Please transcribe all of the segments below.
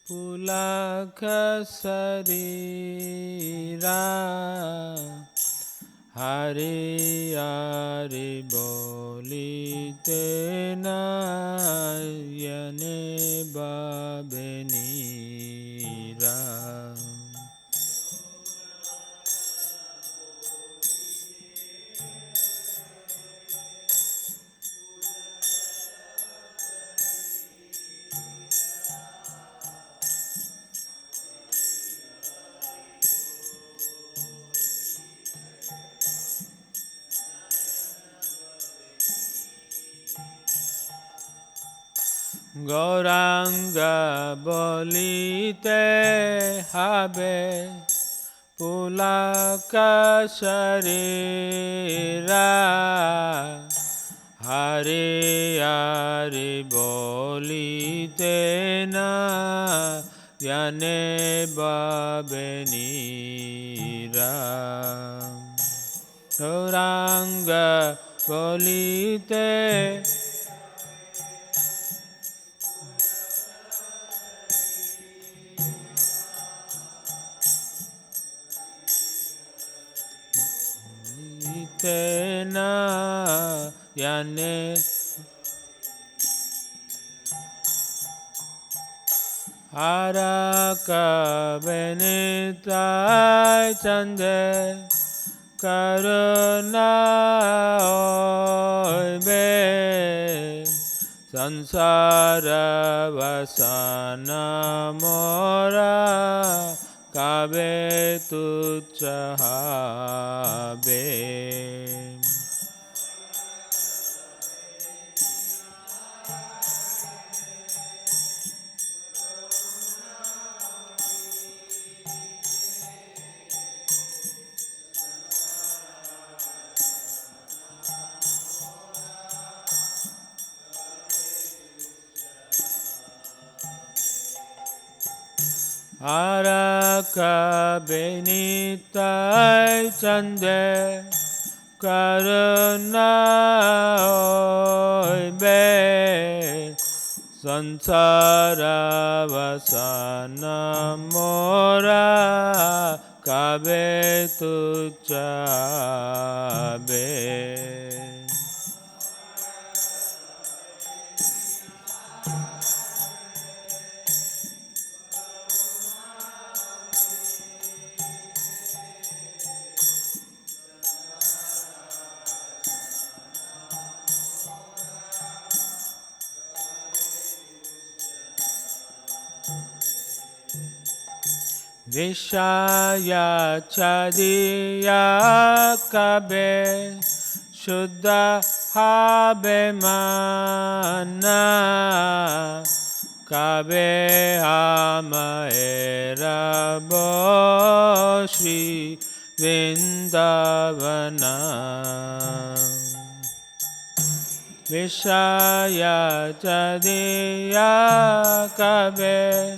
Pulaka sarira Hari Hari bolite na yane babenira Gauranga bolite habe Pulaka sharira Hari Hari bolite na Yane babenira Gauranga bolite Tena yane Araka benita chande Karuna oibe Sansara vasana mora Kabe tuchahabe Araka benita chande Karuna oibe Sansara vasana mora Kabe tuchabe Vishaya chadiya kabe Shuddha habe mana Kabe hamaera bo Shri Vrindavana Vishaya chadiya kabe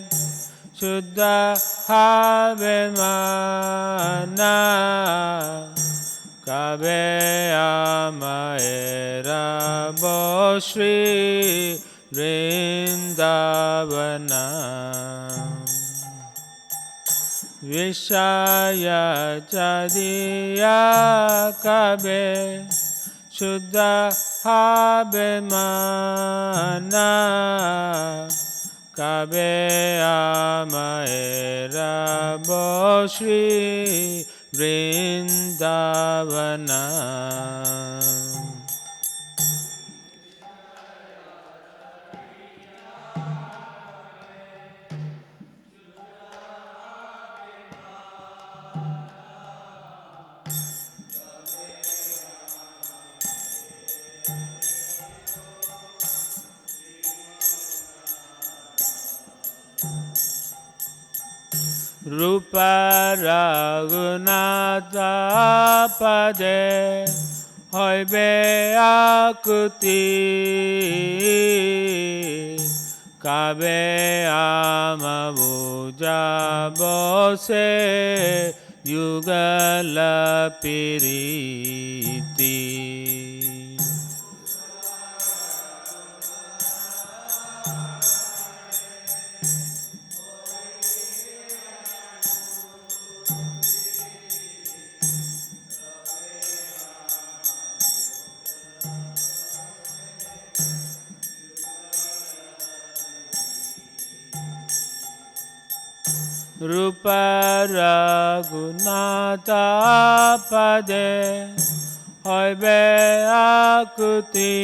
Shuddha have mana Kabe amaera bo Shri Vrindavana Vishaya chadiya kabe Shuddha habe mana Kabe amaera bo Shri Vrindavana Rupa Raghunatha Pade Hoibe Akuti Kabe Amabuja Bose Yugala Piriti Rupa Raghunatha Pade Hoibe Akuti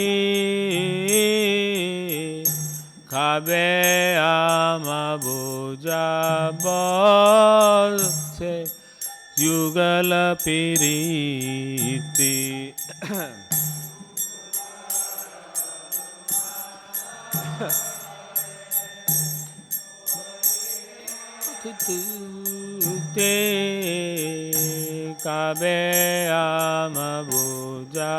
Kabe Amabuja Bose Yugala Piriti Te Kabe Amabuja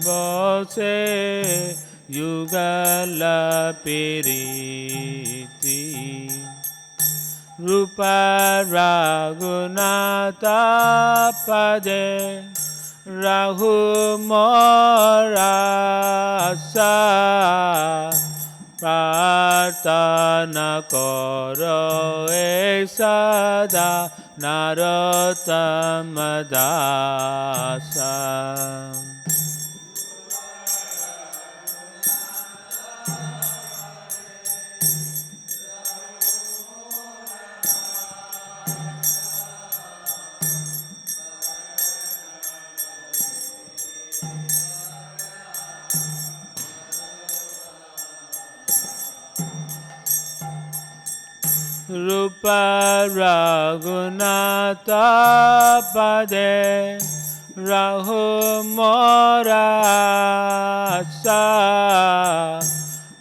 Bose Yugala Piriti Rupa Raghunatha Pade Rahu Morasa Pratana Koro Esada Narottama Dasa Rupa Raghunatha Pade Rahu Morasa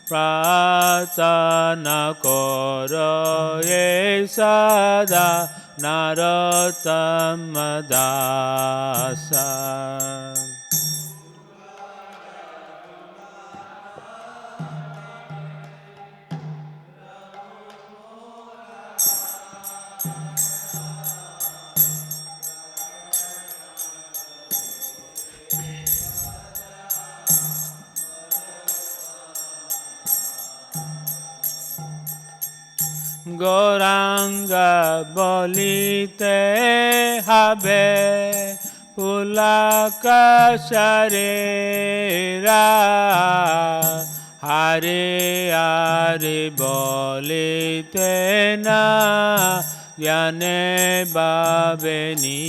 Pratana Koro Esada Narottama Dasa Goranga bolite habe pulaka sharira Hare Hare bolite na yane babenira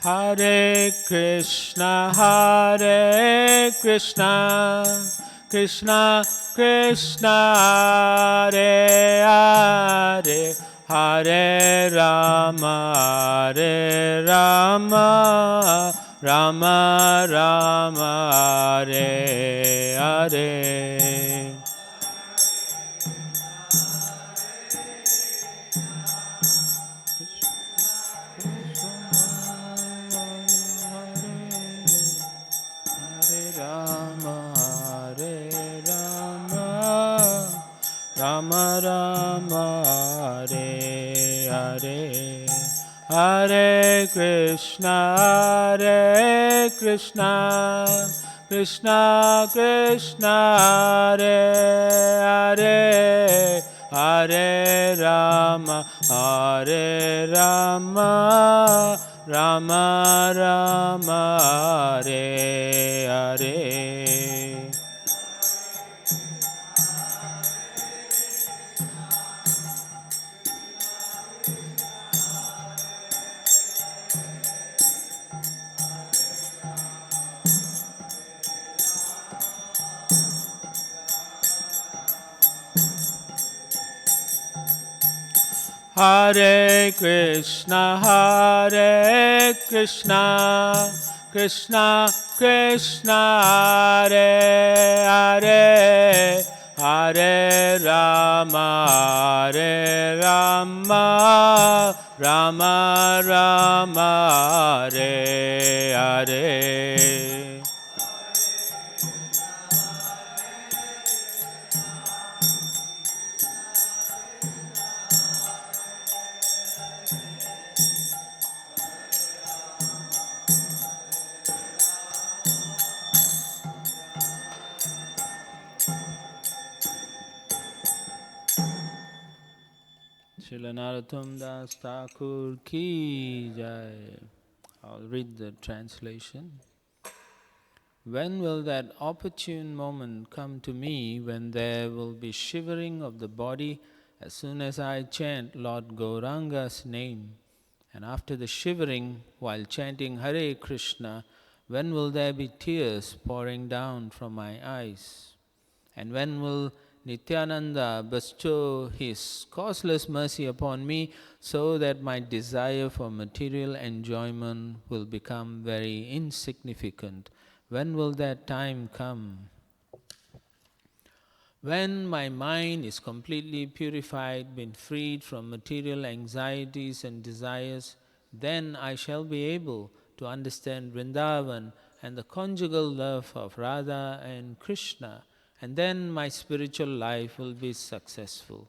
Hare Krishna, Krishna Krishna, Hare Hare, Hare Rama, Hare Rama, Rama Rama, Hare Hare. Rama Rama Hare Hare, Hare Krishna Krishna Krishna, Hare Hare, Hare Rama Rama Rama, Hare Hare. Hare Krishna, Krishna Krishna, Hare Hare, Hare Rama, Hare Rama, Rama Rama, Hare Hare. Srila Narottam Das Thakur ki jai. I'll read the translation. When will that opportune moment come to me when there will be shivering of the body as soon as I chant Lord Gauranga's name? And after the shivering, while chanting Hare Krishna, when will there be tears pouring down from my eyes? And when will Nityananda bestow his causeless mercy upon me so that my desire for material enjoyment will become very insignificant? When will that time come? When my mind is completely purified, been freed from material anxieties and desires, then I shall be able to understand Vrindavan and the conjugal love of Radha and Krishna, and then my spiritual life will be successful.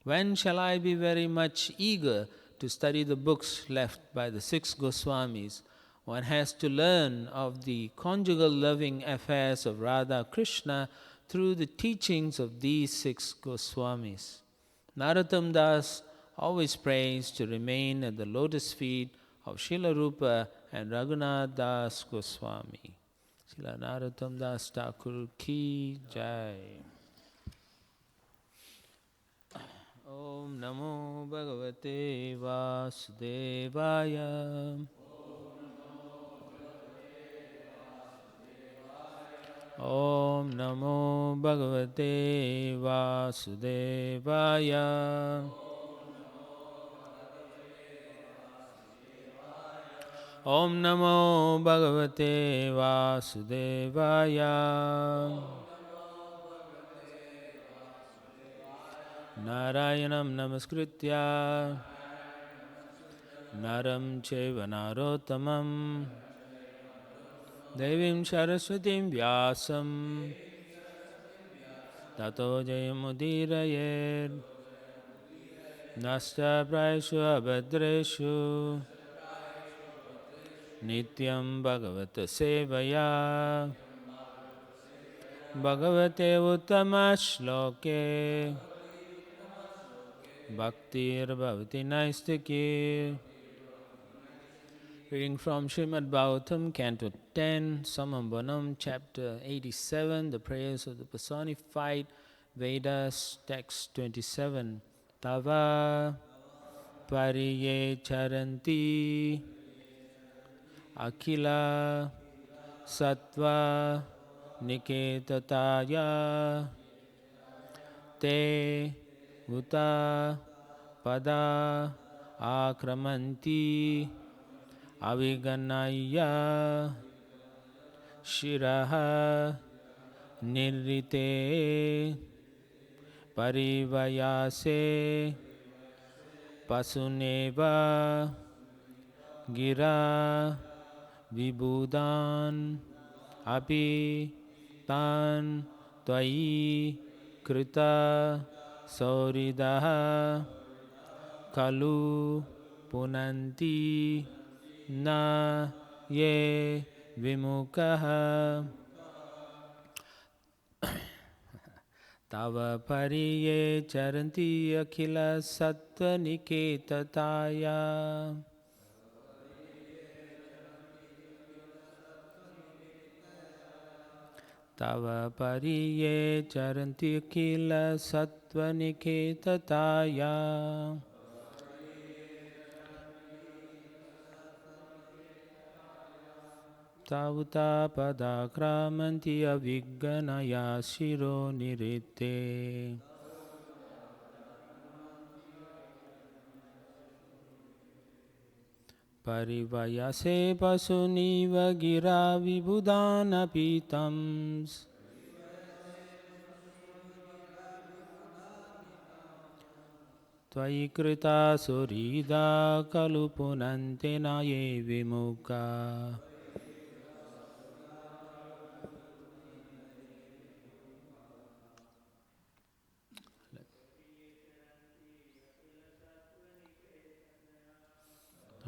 When shall I be very much eager to study the books left by the 6 Goswamis? One has to learn of the conjugal loving affairs of Radha Krishna through the teachings of these 6 Goswamis. Narottam Das always prays to remain at the lotus feet of Srila Rupa and Raghunath Das Goswami. Srila Narottam Das Thakur ki jai. Om Namo Bhagavate Vasudevaya. Om Namo Bhagavate Vasudevaya. Om Namo Bhagavate Vasudevaya. Narayanam Namaskritya Naram Cheva Narottamam Devim Saraswatim Vyasam Tato Jayamudirayed Nasta Praishu Abhadreshu Nityam Bhagavata Sevaya Bhagavate Uttama Shloke Bhaktir Bhavati Naistiki. Reading from Srimad Bhagavatam, Canto 10, Samambanam, Chapter 87, the prayers of the personified Vedas, Text 27. Tava Pariye Charanti Akila Sattva Niketataya Te Uta Pada Akramanti Aviganaya Shiraha Nirrite Parivayase Pasuneva Gira Vibhudan Api Tan Tvai Krita Sauridaha Kalu Punanti Na Ye Vimukaha Tava Pariye Charanti Akhila Sattva Niketataya Tava Pariye Charanti Akhila Sattva Niketataya Tavuta Padakramanti Avigganaya Shiro Nirite Parivayase Pasuniva Gira Vibhudana Pitams Tvai krita surida kalu punante na ye vimuka.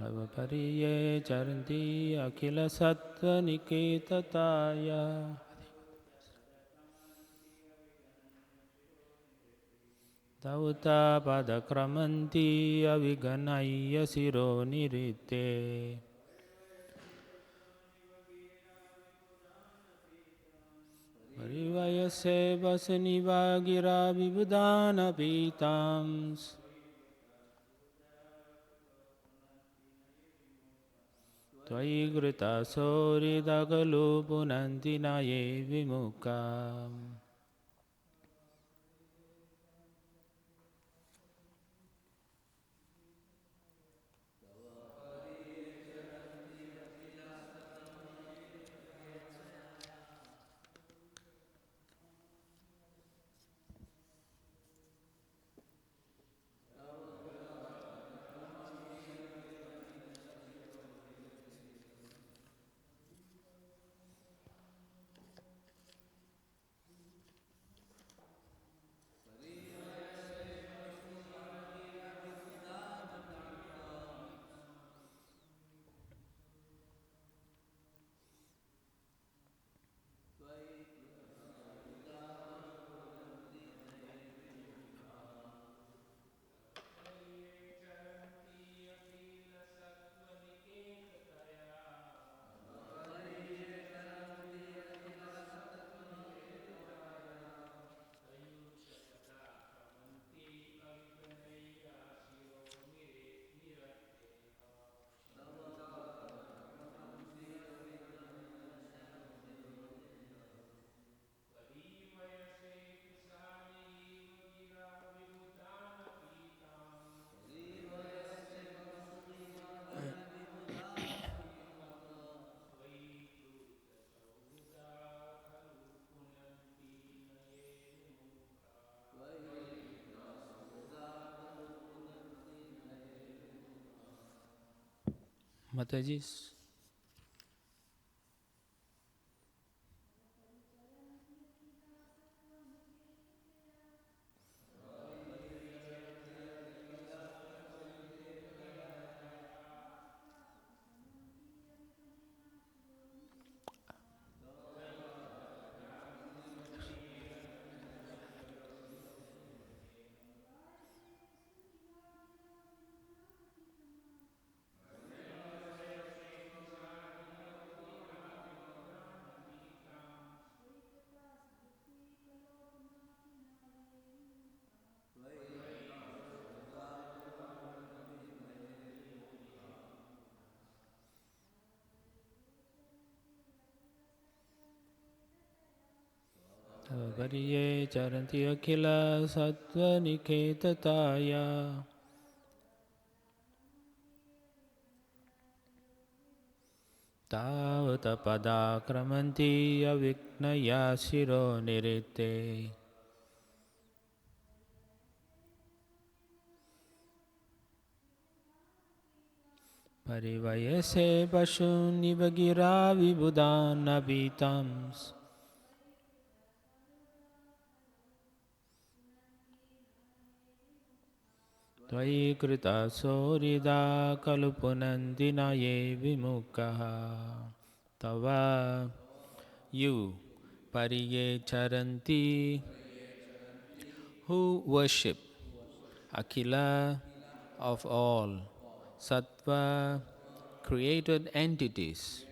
Avapariye charanti akila sattva niketataya. Tauta padakramanti aviganaya siro nirite. Parivayase vasaniva gira vibudana pitams. Tvai grita sorida kalu punanti na ye vimuka. Matajis. Avapariye charanti akila sattva niketataya. Tavata padakramanti avignaya siro nirite. Parivayase pashun nivagira vibudana pitams. Tvai krita sorida kalu punanti na ye vimukaha. Tava, you, pariye charanti, who worship Akila of all, Sattva, created entities,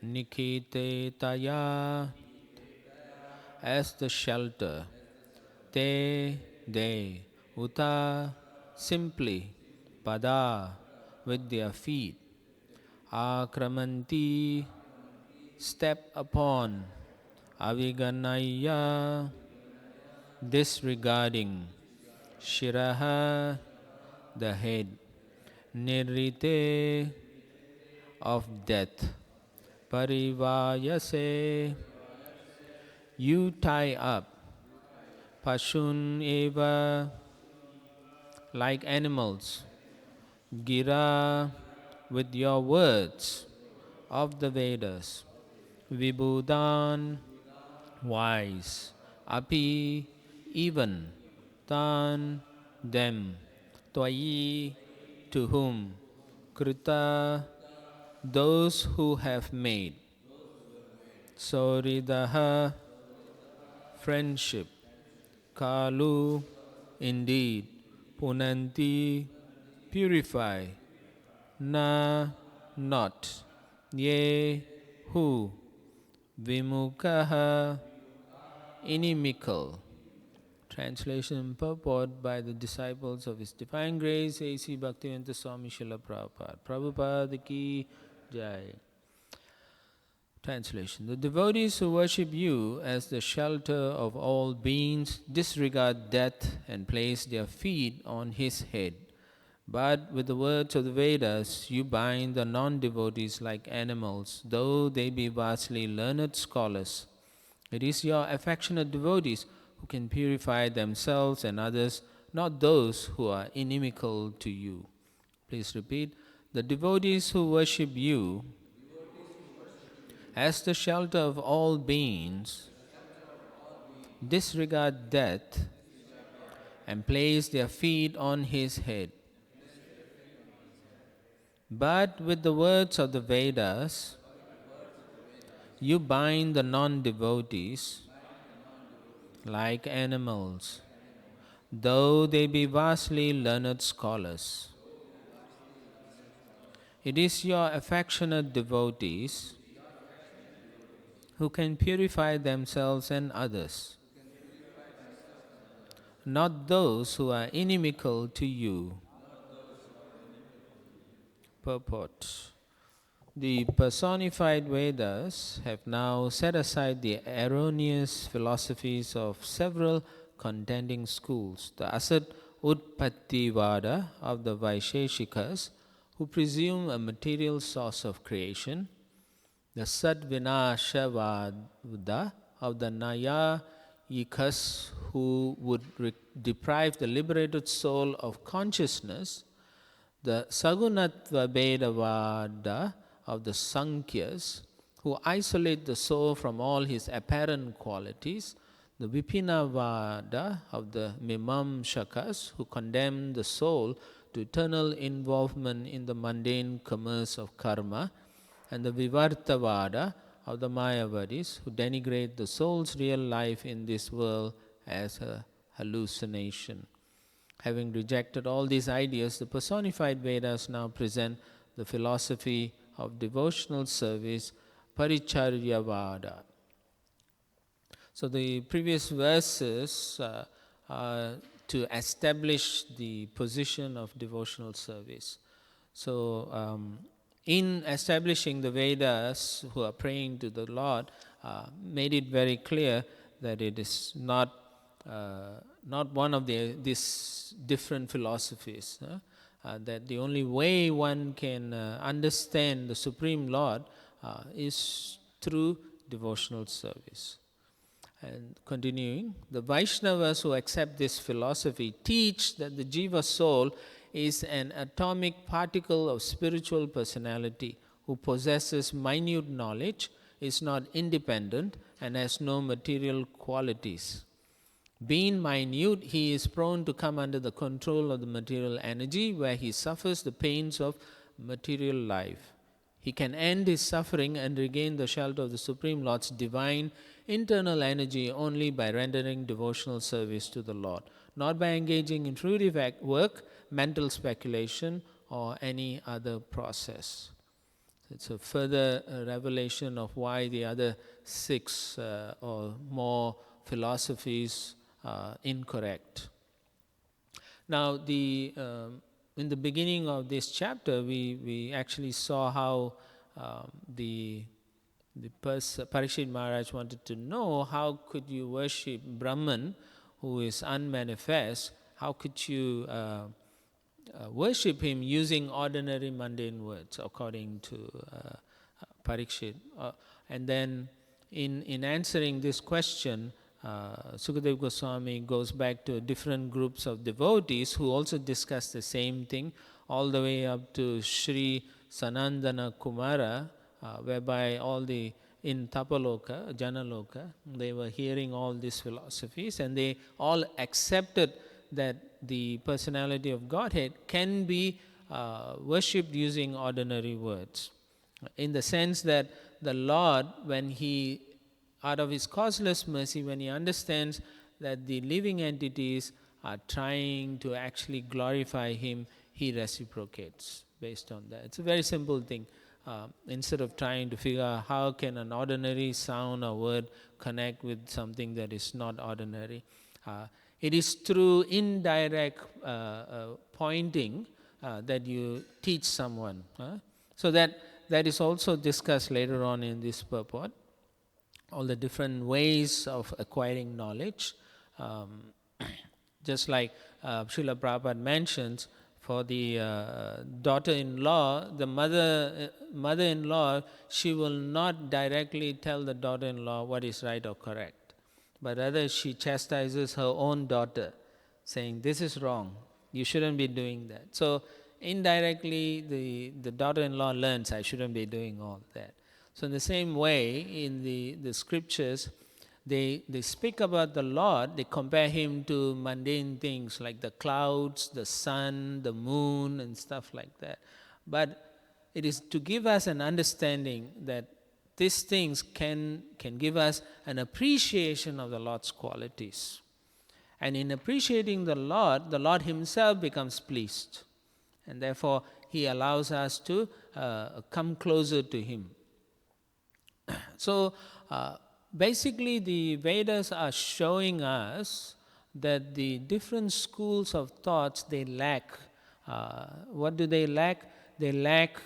Nikite Taya, as the shelter, Te, they, Uta, simply, Pada, with their feet, Akramanti, step upon, Aviganaya, disregarding, Shiraha, the head, Nirrite, of death, Parivayase, you tie up, Pashun eva, like animals. Gira with your words of the Vedas. Vibhudan, wise. Api, even. Tan, them. Twayi, to whom. Krita, those who have made. Soridaha, friendship. Kalu, indeed. Punanti, purify. Na, not. Ye, who. Vimukaha, inimical. Translation and purport by the disciples of His Divine Grace, A.C. Bhaktivedanta Swami Srila Prabhupada. Prabhupada ki Jai. Translation. The devotees who worship you as the shelter of all beings disregard death and place their feet on his head. But with the words of the Vedas, you bind the non-devotees like animals, though they be vastly learned scholars. It is your affectionate devotees who can purify themselves and others, not those who are inimical to you. Please repeat. The devotees who worship you as the shelter of all beings disregard death and place their feet on his head. But with the words of the Vedas, you bind the non-devotees like animals, though they be vastly learned scholars. It is your affectionate devotees who can purify themselves and others, not those who are inimical to you. Purport. The personified Vedas have now set aside the erroneous philosophies of several contending schools. The Asat Utpattivada of the Vaisheshikas, who presume a material source of creation, the Sadvinashavada of the Nayayikas, who would deprive the liberated soul of consciousness, the Sagunatva Vedavada of the Sankyas, who isolate the soul from all his apparent qualities, the Vipinavada of the Mimamshakas, who condemn the soul to eternal involvement in the mundane commerce of karma, and the Vivartavada of the Mayavadis, who denigrate the soul's real life in this world as a hallucination. Having rejected all these ideas, the personified Vedas now present the philosophy of devotional service, Paricharyavada. So the previous verses are to establish the position of devotional service. So in establishing the Vedas, who are praying to the Lord, made it very clear that it is not one of these different philosophies. That the only way one can understand the Supreme Lord is through devotional service. And continuing, the Vaishnavas who accept this philosophy teach that the Jiva soul is an atomic particle of spiritual personality who possesses minute knowledge, is not independent, and has no material qualities. Being minute, he is prone to come under the control of the material energy, where he suffers the pains of material life. He can end his suffering and regain the shelter of the Supreme Lord's divine internal energy only by rendering devotional service to the Lord, not by engaging in fruitive work, mental speculation, or any other process. It's a further revelation of why the other 6 or more philosophies are incorrect. Now, in the beginning of this chapter, we actually saw how the Parikshit Maharaj wanted to know, how could you worship Brahman, who is unmanifest? How could you worship him using ordinary mundane words, according to Parikshit? And then in answering this question, Sukadeva Goswami goes back to different groups of devotees who also discuss the same thing, all the way up to Sri Sanandana Kumara, whereby all the in Tapaloka, Janaloka, they were hearing all these philosophies and they all accepted that the personality of Godhead can be worshipped using ordinary words. In the sense that the Lord, when He, out of His causeless mercy, when He understands that the living entities are trying to actually glorify Him, He reciprocates based on that. It's a very simple thing. Instead of trying to figure out how can an ordinary sound or word connect with something that is not ordinary, it is through indirect pointing that you teach someone. So that is also discussed later on in this purport, all the different ways of acquiring knowledge. Just like Srila Prabhupada mentions, for the daughter-in-law, the mother-in-law, she will not directly tell the daughter-in-law what is right or correct, but rather she chastises her own daughter, saying, this is wrong, you shouldn't be doing that. So indirectly, the daughter-in-law learns, I shouldn't be doing all that. So in the same way, in the scriptures, they speak about the Lord, they compare Him to mundane things like the clouds, the sun, the moon, and stuff like that. But it is to give us an understanding that these things can give us an appreciation of the Lord's qualities. And in appreciating the Lord Himself becomes pleased. And therefore, He allows us to come closer to Him. So, basically, the Vedas are showing us that the different schools of thoughts, they lack. What do they lack? They lack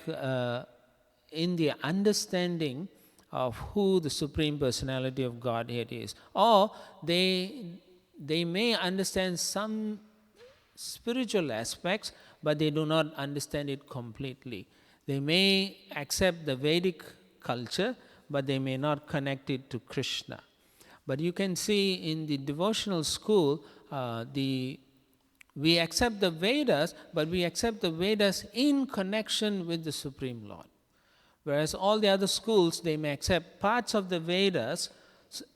in the understanding of who the Supreme Personality of Godhead is. Or they may understand some spiritual aspects, but they do not understand it completely. They may accept the Vedic culture, but they may not connect it to Krishna. But you can see in the devotional school, we accept the Vedas, but we accept the Vedas in connection with the Supreme Lord. Whereas all the other schools, they may accept parts of the Vedas,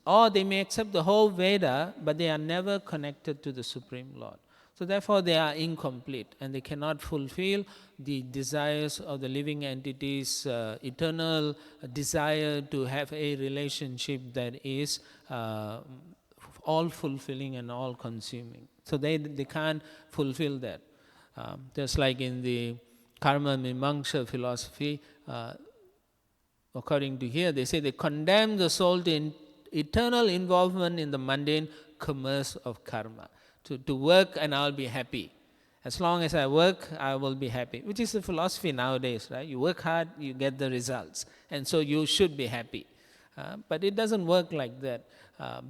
or they may accept the whole Veda, but they are never connected to the Supreme Lord. So therefore they are incomplete and they cannot fulfill the desires of the living entities' eternal desire to have a relationship that is all fulfilling and all consuming. So they can't fulfill that. Just like in the Karma Mimamsa philosophy, according to here, they say they condemn the soul to eternal involvement in the mundane commerce of karma. To work and I'll be happy. As long as I work, I will be happy. Which is the philosophy nowadays, right? You work hard, you get the results. And so you should be happy. But it doesn't work like that.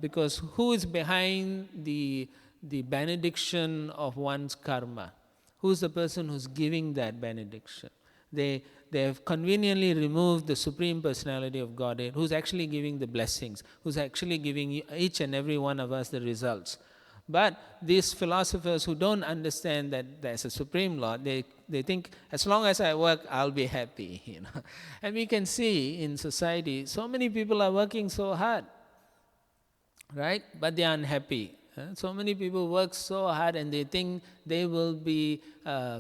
Because who is behind the benediction of one's karma? Who is the person who's giving that benediction? They have conveniently removed the Supreme Personality of Godhead, who's actually giving the blessings, who's actually giving each and every one of us the results. But these philosophers who don't understand that there's a Supreme Lord, they think, as long as I work, I'll be happy. And we can see in society, so many people are working so hard, right? But they are unhappy. So many people work so hard and they think they will be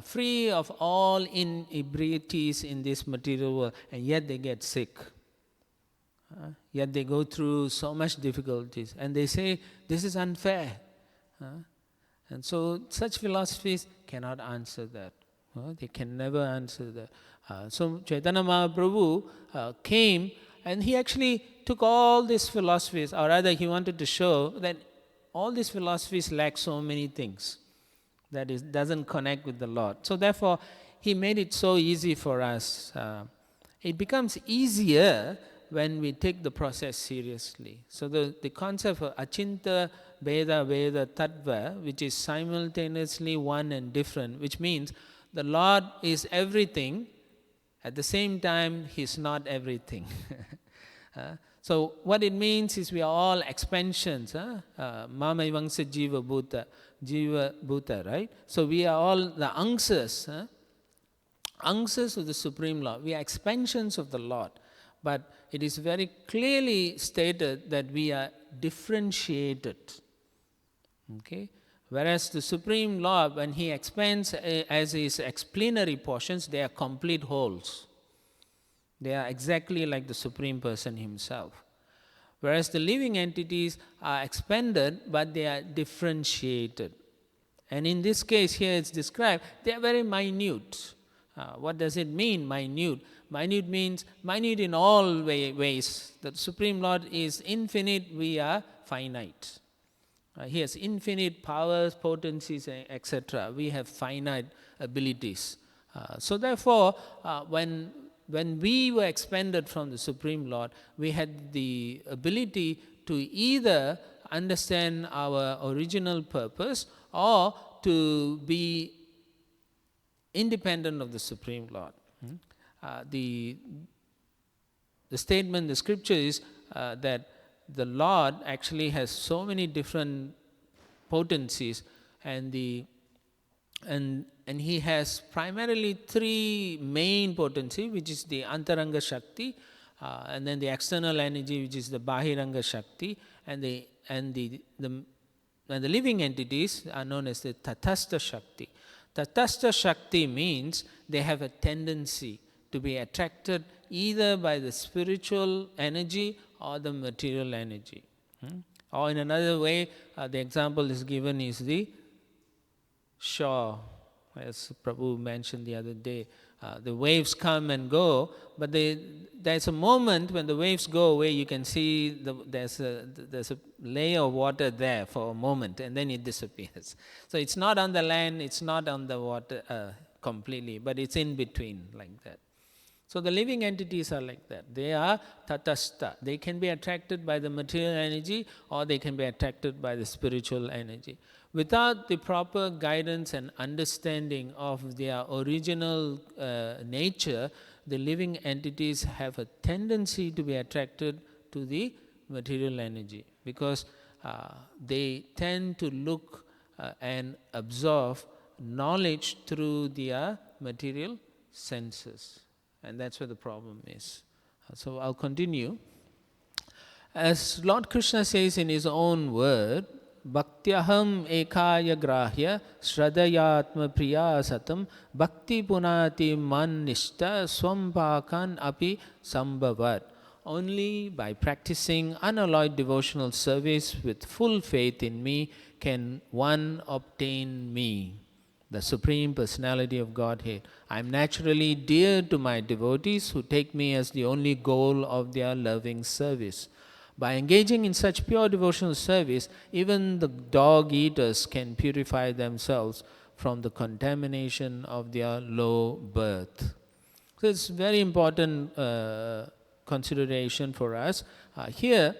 free of all inebriaties in this material world, and yet they get sick. Yet they go through so much difficulties. And they say, this is unfair. And so such philosophies cannot answer that. They can never answer that. So Chaitanya Mahaprabhu came and he actually took all these philosophies, or rather he wanted to show that all these philosophies lack so many things that doesn't connect with the Lord. So therefore he made it so easy for us. It becomes easier when we take the process seriously. So the concept of Achinta Veda Veda Tattva, which is simultaneously one and different, which means the Lord is everything, at the same time He's not everything. So what it means is we are all expansions. Mama Ivangsa Jiva Bhuta, right? So we are all the angsas, angsas of the Supreme Lord. We are expansions of the Lord. But it is very clearly stated that we are differentiated. Okay? Whereas the Supreme Lord, when He expands as His explanatory portions, they are complete wholes. They are exactly like the Supreme Person Himself. Whereas the living entities are expanded, but they are differentiated. And in this case here it's described, they are very minute. What does it mean, minute? Minute means minute in all ways. The Supreme Lord is infinite, we are finite. He has infinite powers, potencies, etc. We have finite abilities. So therefore, when we were expanded from the Supreme Lord, we had the ability to either understand our original purpose or to be independent of the Supreme Lord. The statement, the scripture is that the Lord actually has so many different potencies, and He has primarily three main potencies, which is the Antaranga Shakti, and then the external energy, which is the Bahiranga Shakti, and the living entities are known as the Tatastha Shakti. Tatastha Shakti means they have a tendency to be attracted either by the spiritual energy or the material energy. Or in another way, the example is given is the shore, as Prabhu mentioned the other day. The waves come and go, but there's a moment when the waves go away, you can see there's a layer of water there for a moment, and then it disappears. So it's not on the land, it's not on the water completely, but it's in between like that. So the living entities are like that. They are tatastha. They can be attracted by the material energy or they can be attracted by the spiritual energy. Without the proper guidance and understanding of their original nature, the living entities have a tendency to be attracted to the material energy because they tend to look and absorb knowledge through their material senses. And that's where the problem is. So I'll continue. As Lord Krishna says in His own word, Bhaktyaham ekaya grahya shradayatma priya satam bhakti punati man nishta swampakan api sambhavat. Only by practicing unalloyed devotional service with full faith in me can one obtain me, the Supreme Personality of Godhead. I am naturally dear to my devotees who take me as the only goal of their loving service. By engaging in such pure devotional service, even the dog eaters can purify themselves from the contamination of their low birth. So it's very important consideration for us. Here,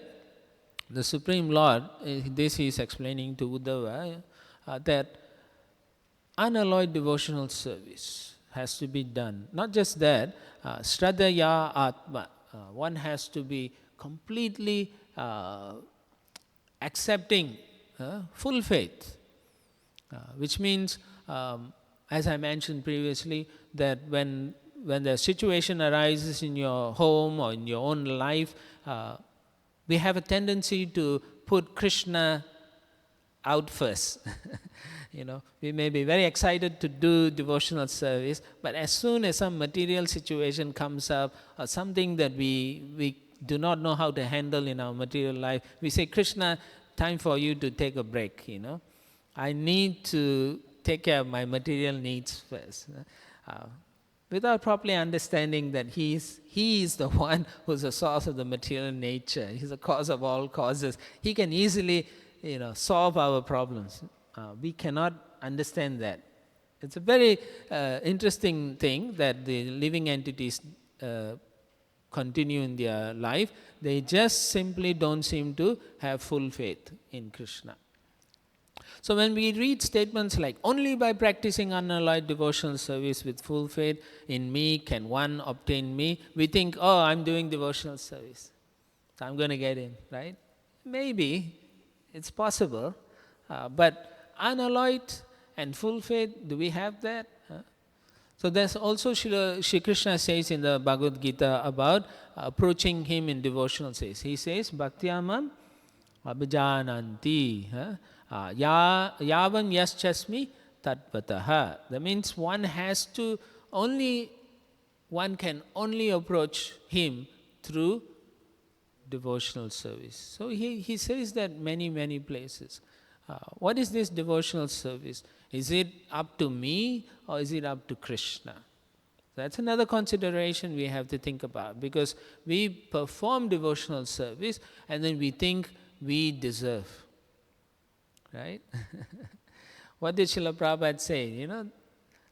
the Supreme Lord, this he is explaining to Uddhava, that unalloyed devotional service has to be done. Not just that, Shradaya Atma, one has to be completely accepting full faith, which means, as I mentioned previously, that when the situation arises in your home or in your own life, we have a tendency to put Krishna out first. We may be very excited to do devotional service, but as soon as some material situation comes up or something that we do not know how to handle in our material life, we say, Krishna, time for you to take a break, I need to take care of my material needs first. Without properly understanding that He is the one who's the source of the material nature. He's the cause of all causes. He can easily, solve our problems. We cannot understand that. It's a very interesting thing that the living entities continue in their life. They just simply don't seem to have full faith in Krishna. So when we read statements like, only by practicing unalloyed devotional service with full faith in me can one obtain me, we think, oh, I'm doing devotional service. so I'm going to get in, right? Maybe, it's possible, but unalloyed and full faith, do we have that? So there's also Shri Krishna says in the Bhagavad Gita about approaching him in devotional says. He says, Bhaktyamam abhijananti yavan yaschasmi tatvataha. That means one can only approach him through devotional service. So he says that many places. What is this devotional service? Is it up to me or is it up to Krishna? That's another consideration we have to think about, because we perform devotional service and then we think we deserve. Right? What did Srila Prabhupada say,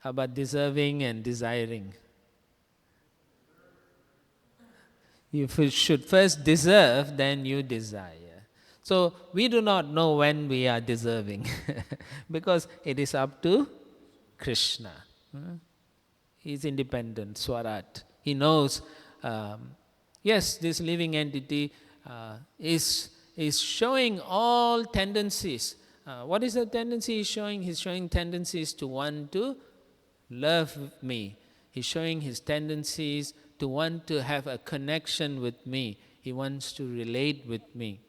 about deserving and desiring? You should first deserve, then you desire. So we do not know when we are deserving because it is up to Krishna. He is independent, Swarat. He knows, yes, this living entity is showing all tendencies. What is the tendency he's showing? He's showing tendencies to want to love me. He's showing his tendencies to want to have a connection with me. He wants to relate with me.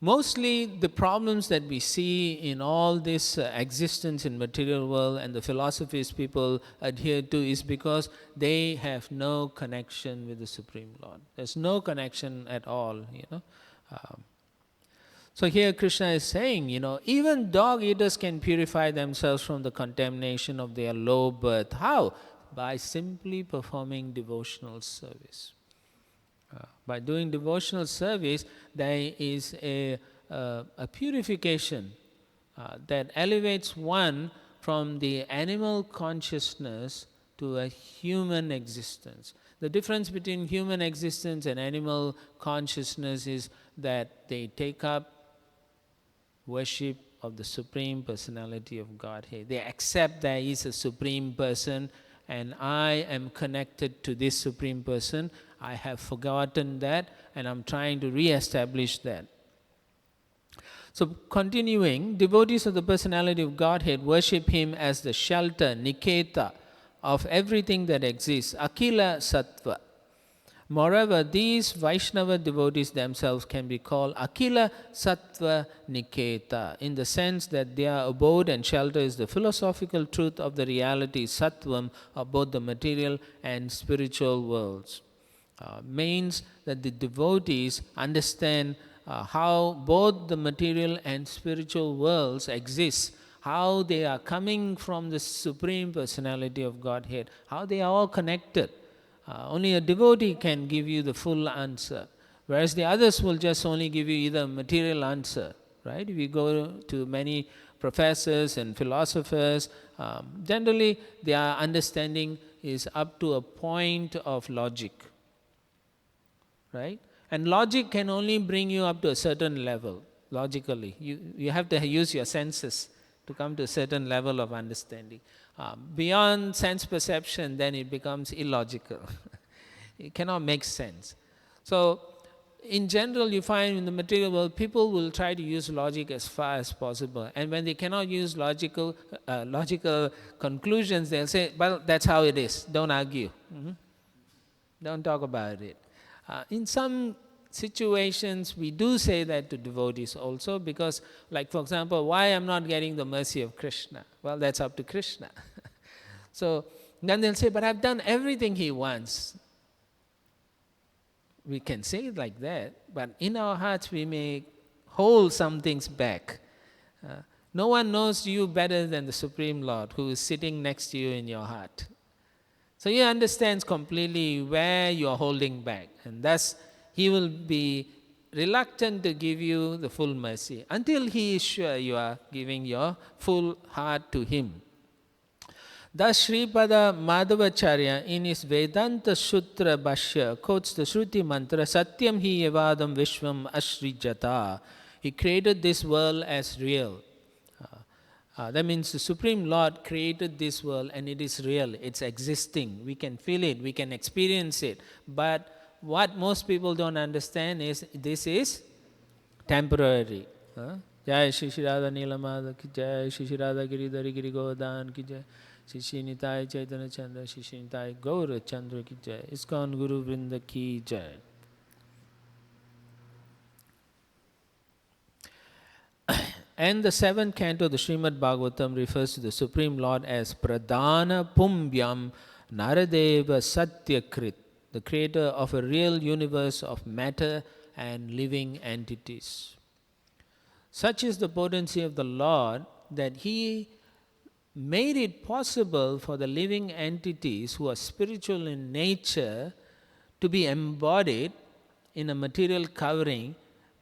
Mostly the problems that we see in all this existence in material world and the philosophies people adhere to is because they have no connection with the Supreme Lord. There's no connection at all, So here Krishna is saying, even dog eaters can purify themselves from the contamination of their low birth. How? By simply performing devotional service. By doing devotional service, there is a purification that elevates one from the animal consciousness to a human existence. The difference between human existence and animal consciousness is that they take up worship of the Supreme Personality of Godhead. They accept there is a Supreme Person and I am connected to this Supreme Person. I have forgotten that and I'm trying to re-establish that. So continuing, devotees of the Personality of Godhead worship Him as the shelter, Niketa, of everything that exists, Akila Sattva. Moreover, these Vaishnava devotees themselves can be called Akila Sattva Niketa, in the sense that their abode and shelter is the philosophical truth of the reality, Sattvam, of both the material and spiritual worlds. Means that the devotees understand how both the material and spiritual worlds exist, how they are coming from the Supreme Personality of Godhead, how they are all connected. Only a devotee can give you the full answer, whereas the others will just only give you either a material answer, right? If you go to many professors and philosophers, generally their understanding is up to a point of logic, right? And logic can only bring you up to a certain level, logically. You have to use your senses to come to a certain level of understanding. Beyond sense perception, then it becomes illogical. It cannot make sense. So, in general, you find in the material world, people will try to use logic as far as possible. And when they cannot use logical conclusions, they'll say, well, that's how it is. Don't argue. Don't talk about it. In some situations, we do say that to devotees also, because, like for example, why I'm not getting the mercy of Krishna? Well, that's up to Krishna. So then they'll say, but I've done everything he wants. We can say it like that, but in our hearts we may hold some things back. No one knows you better than the Supreme Lord, who is sitting next to you in your heart. So he understands completely where you are holding back, and thus he will be reluctant to give you the full mercy until he is sure you are giving your full heart to him. Thus Sripada Madhavacharya in his Vedanta Sutra Bhashya quotes the Shruti mantra, Satyam hi evadam vishvam ashrijata. He created this world as real. That means the Supreme Lord created this world and it is real, it's existing. We can feel it, we can experience it. But what most people don't understand is this is temporary. Jai Shri Shri Radha Nilamada ki jai, Shri Shri Radha Giridhari Giri Govardhan ki jai, Shri Shri Nitai Chaitanya Chandra, Shri Shri Nitai Gaura Chandra ki jai, Iskcon Guru Vrinda ki jai. And the seventh canto of the Srimad Bhagavatam refers to the Supreme Lord as Pradhana Pumbyam Naradeva Satyakrit, the creator of a real universe of matter and living entities. Such is the potency of the Lord that He made it possible for the living entities who are spiritual in nature to be embodied in a material covering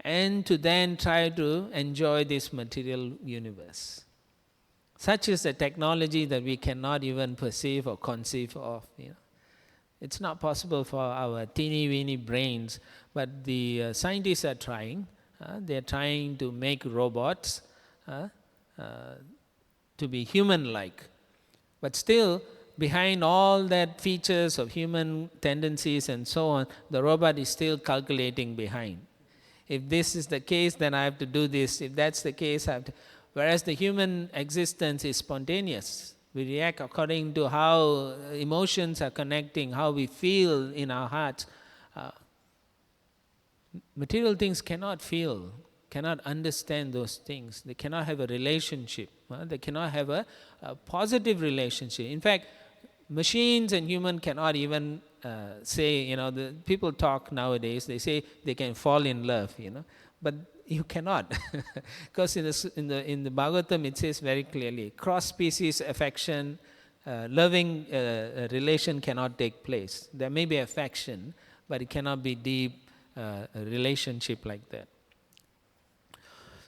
and to then try to enjoy this material universe. Such is the technology that we cannot even perceive or conceive of. It's not possible for our teeny-weeny brains, but the scientists are trying. They're trying to make robots to be human-like. But still, behind all that features of human tendencies and so on, the robot is still calculating behind. If this is the case, then I have to do this. If that's the case, I have to. Whereas the human existence is spontaneous. We react according to how emotions are connecting, how we feel in our hearts. Material things cannot feel, cannot understand those things. They cannot have a relationship. They cannot have a positive relationship. In fact, machines and human cannot even say, the people talk nowadays, they say they can fall in love, but you cannot. Because in the Bhagavatam it says very clearly, cross-species affection, loving relation cannot take place. There may be affection, but it cannot be deep relationship like that.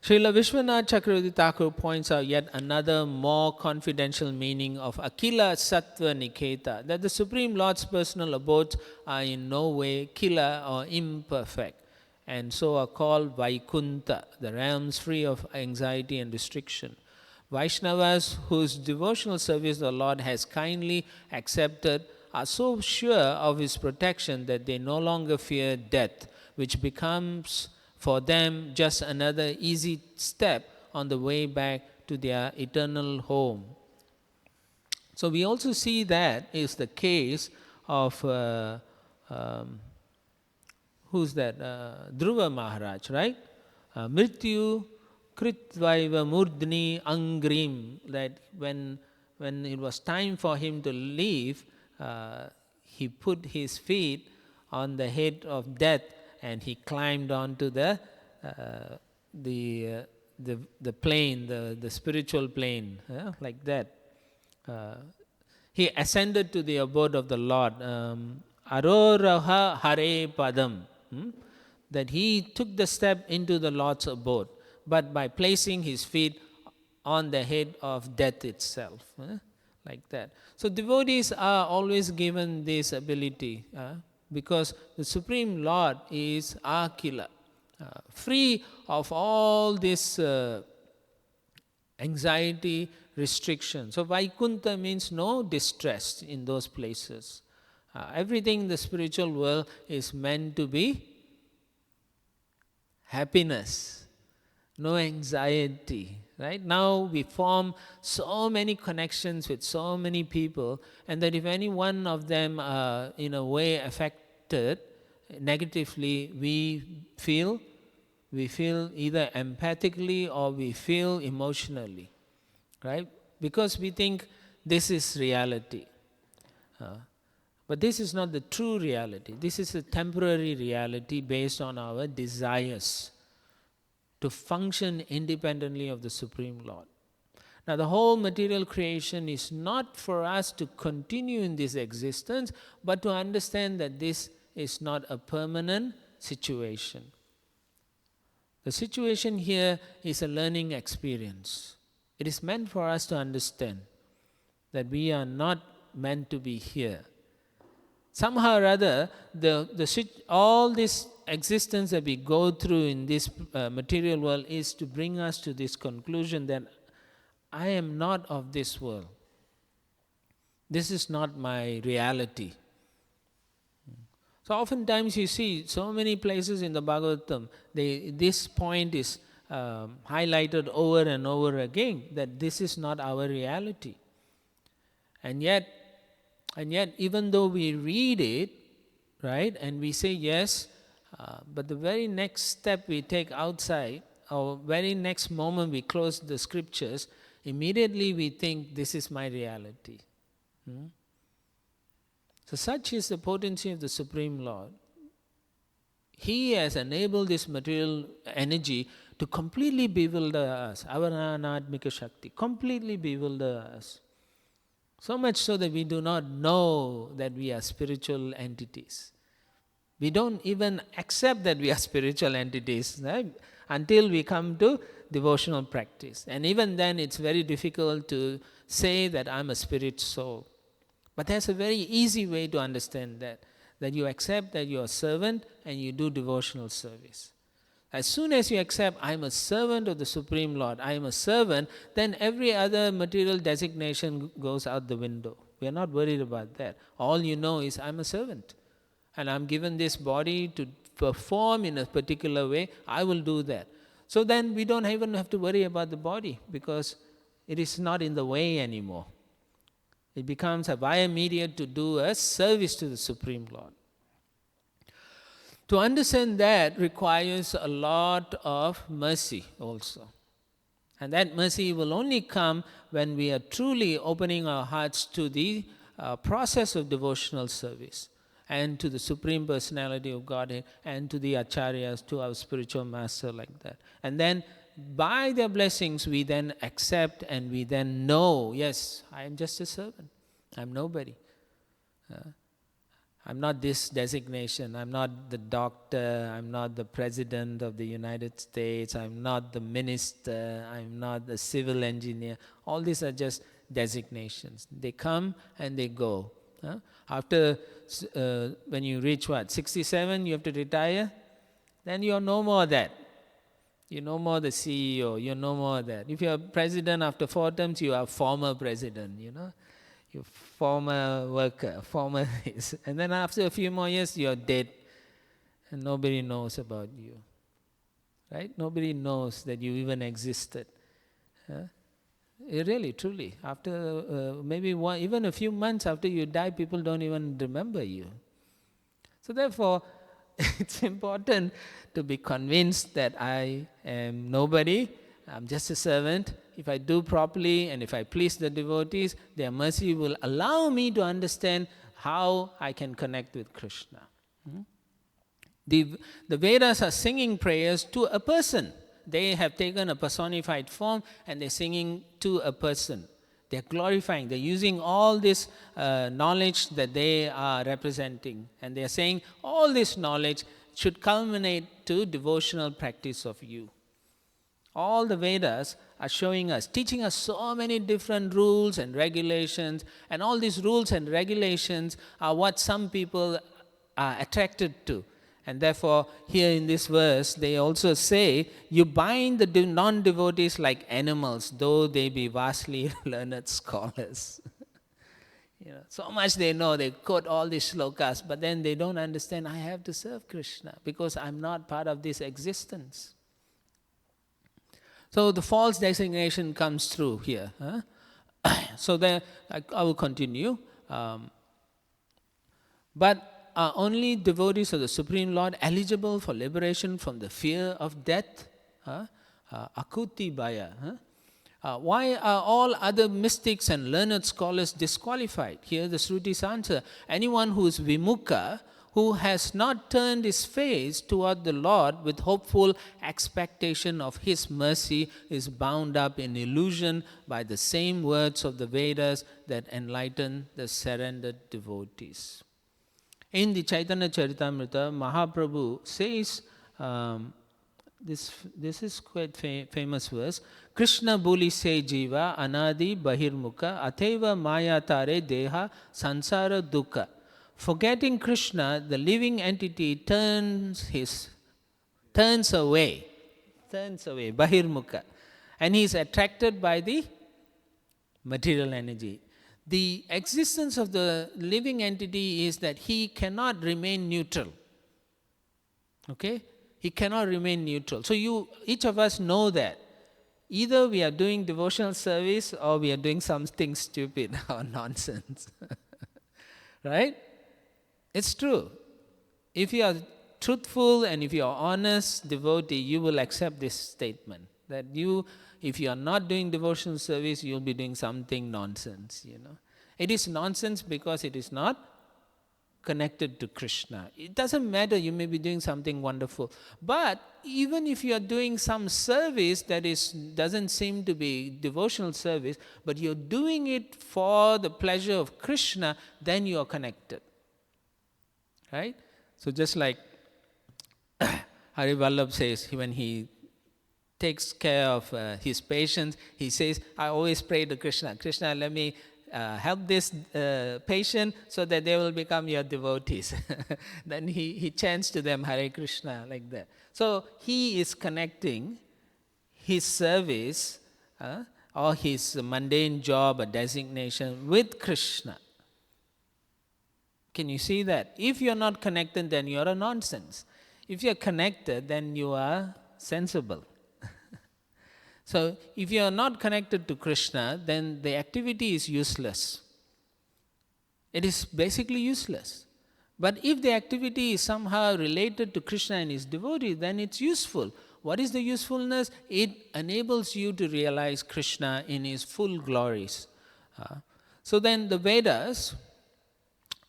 Srila Vishwanath Chakravarti Thakur points out yet another more confidential meaning of Akila Sattva Niketa, that the Supreme Lord's personal abodes are in no way kila or imperfect, and so are called Vaikunta, the realms free of anxiety and restriction. Vaishnavas whose devotional service the Lord has kindly accepted are so sure of His protection that they no longer fear death, which becomes for them just another easy step on the way back to their eternal home. So we also see that is the case of, who's that? Dhruva Maharaj, right? Mrityu Kritvaiva Murdni Angrim, that when it was time for him to leave, he put his feet on the head of death and he climbed onto the plane, the spiritual plane, like that. He ascended to the abode of the Lord. Aroraha Hare Padam. That he took the step into the Lord's abode, but by placing his feet on the head of death itself. Like that. So devotees are always given this ability, because the Supreme Lord is Akila, free of all this anxiety, restriction. So Vaikunta means no distress in those places. Everything in the spiritual world is meant to be happiness, no anxiety. Right? Now we form so many connections with so many people, and that if any one of them are in a way affected negatively, we feel either empathically or we feel emotionally, right? Because we think this is reality. But this is not the true reality. This is a temporary reality based on our desires to function independently of the Supreme Lord. Now, the whole material creation is not for us to continue in this existence, but to understand that this is not a permanent situation. The situation here is a learning experience. It is meant for us to understand that we are not meant to be here. Somehow or other, all this existence that we go through in this material world is to bring us to this conclusion that I am not of this world. This is not my reality. So oftentimes you see so many places in the Bhagavatam, this point is highlighted over and over again, that this is not our reality. And yet even though we read it, right, and we say yes, but the very next step we take outside, or very next moment we close the scriptures, immediately we think this is my reality. So such is the potency of the Supreme Lord. He has enabled this material energy to completely bewilder us, our Anatmika Shakti, completely bewilder us. So much so that we do not know that we are spiritual entities. We don't even accept that we are spiritual entities, right? Until we come to devotional practice. And even then it's very difficult to say that I'm a spirit soul. But there's a very easy way to understand that you accept that you're a servant and you do devotional service. As soon as you accept, I'm a servant of the Supreme Lord, I am a servant, then every other material designation goes out the window. We are not worried about that. All you know is I'm a servant. And I'm given this body to perform in a particular way, I will do that. So then we don't even have to worry about the body, because it is not in the way anymore. It becomes a via media to do a service to the Supreme Lord. To understand that requires a lot of mercy also. And that mercy will only come when we are truly opening our hearts to the process of devotional service, and to the Supreme Personality of Godhead, and to the Acharyas, to our spiritual master, like that. And then by their blessings we then accept, and we then know, yes, I am just a servant. I'm nobody. I'm not this designation. I'm not the doctor. I'm not the president of the United States. I'm not the minister. I'm not the civil engineer. All these are just designations. They come and they go. After, when you reach 67, you have to retire. Then you're no more that. You're no more the CEO. You're no more that. If you're president after 4 terms, you are former president, you former worker, former this. And then after a few more years, you're dead. And nobody knows about you. Right? Nobody knows that you even existed. Really, truly. After maybe even a few months after you die, people don't even remember you. So therefore, it's important to be convinced that I am nobody. I'm just a servant. If I do properly and if I please the devotees, their mercy will allow me to understand how I can connect with Krishna. The Vedas are singing prayers to a person. They have taken a personified form and they're singing to a person. They're glorifying, they're using all this knowledge that they are representing. And they're saying all this knowledge should culminate to devotional practice of you. All the Vedas are showing us, teaching us so many different rules and regulations, and all these rules and regulations are what some people are attracted to. And therefore, here in this verse, they also say, you bind the non-devotees like animals, though they be vastly learned scholars. So much they know, they quote all these shlokas, but then they don't understand, I have to serve Krishna, because I'm not part of this existence. So the false designation comes through here. So then I will continue. But are only devotees of the Supreme Lord eligible for liberation from the fear of death? Akuti baya. Why are all other mystics and learned scholars disqualified? Here the Shrutis answer, anyone who is vimukha, who has not turned his face toward the Lord with hopeful expectation of His mercy, is bound up in illusion by the same words of the Vedas that enlighten the surrendered devotees. In the Chaitanya Charitamrita, Mahaprabhu says, this is quite famous verse, Krishna buli se jiva anadi bahirmukha atheva maya tare deha sansara dukkha. Forgetting Krishna, the living entity turns away, bahirmukha, and he is attracted by the material energy. The existence of the living entity is that he cannot remain neutral. Okay? He cannot remain neutral. So each of us know that. Either we are doing devotional service or we are doing something stupid or nonsense. Right? It's true. If you are truthful and if you are honest devotee, you will accept this statement. That if you are not doing devotional service, you'll be doing something nonsense, It is nonsense because it is not connected to Krishna. It doesn't matter, you may be doing something wonderful. But even if you are doing some service that doesn't seem to be devotional service, but you're doing it for the pleasure of Krishna, then you are connected. Right? So just like Hari Vallabh says, when he takes care of his patients, he says, I always pray to Krishna, Krishna, let me help this patient so that they will become your devotees. Then he chants to them Hare Krishna, like that. So he is connecting his service or his mundane job or designation with Krishna. Can you see that? If you're not connected, then you're a nonsense. If you're connected, then you are sensible. So if you are not connected to Krishna, then the activity is useless. It is basically useless. But if the activity is somehow related to Krishna and his devotee, then it's useful. What is the usefulness? It enables you to realize Krishna in his full glories. So then the Vedas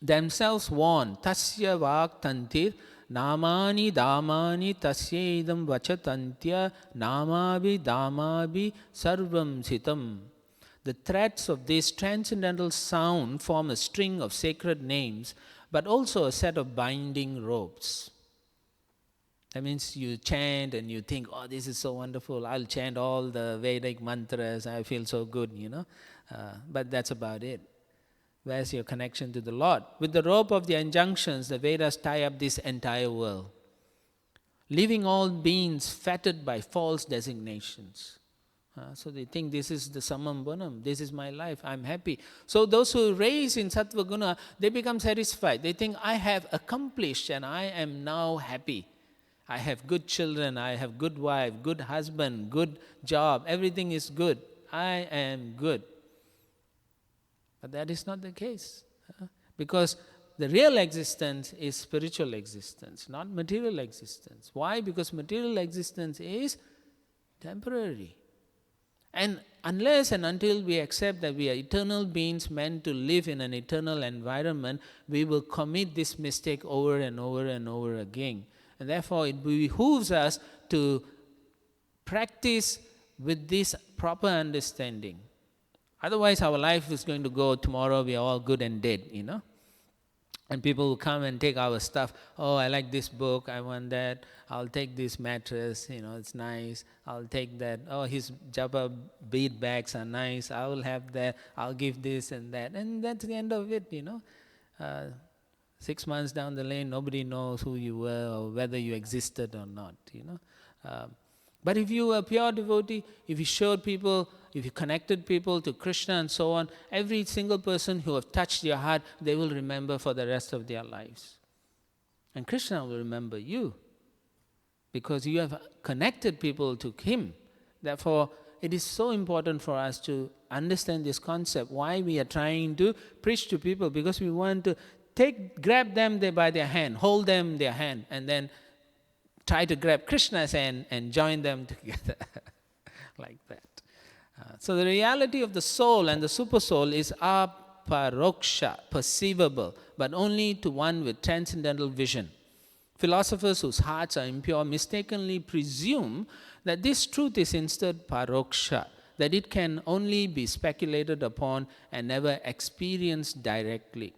themselves warn, Tasya Vak Tantir Namani Damani Tasya Idam Vachatantya Namabi Damabi Sarvam Sitam. The threads of this transcendental sound form a string of sacred names, but also a set of binding ropes. That means you chant and you think, oh, this is so wonderful, I'll chant all the Vedic mantras, I feel so good, but that's about it. Where's your connection to the Lord? With the rope of the injunctions, the Vedas tie up this entire world, leaving all beings fettered by false designations. So they think this is the samam bonam, this is my life, I'm happy. So those who raise in sattva guna, they become satisfied. They think, I have accomplished and I am now happy. I have good children, I have good wife, good husband, good job, everything is good. I am good. But that is not the case. Because the real existence is spiritual existence, not material existence. Why? Because material existence is temporary. And unless and until we accept that we are eternal beings meant to live in an eternal environment, we will commit this mistake over and over and over again. And therefore it behooves us to practice with this proper understanding. Otherwise our life is going to go, tomorrow we are all good and dead, And people will come and take our stuff. Oh, I like this book, I want that. I'll take this mattress, it's nice. I'll take that. Oh, his japa bead bags are nice. I will have that. I'll give this and that. And that's the end of it, 6 months down the lane, nobody knows who you were or whether you existed or not, But if you were a pure devotee, if you showed people, if you connected people to Krishna and so on, every single person who have touched your heart, they will remember for the rest of their lives. And Krishna will remember you because you have connected people to him. Therefore, it is so important for us to understand this concept, why we are trying to preach to people, because we want to grab them by their hand, hold them their hand, and then try to grab Krishna's hand and join them together like that. So the reality of the soul and the super soul is aparoksha, perceivable, but only to one with transcendental vision. Philosophers whose hearts are impure mistakenly presume that this truth is instead paroksha, that it can only be speculated upon and never experienced directly.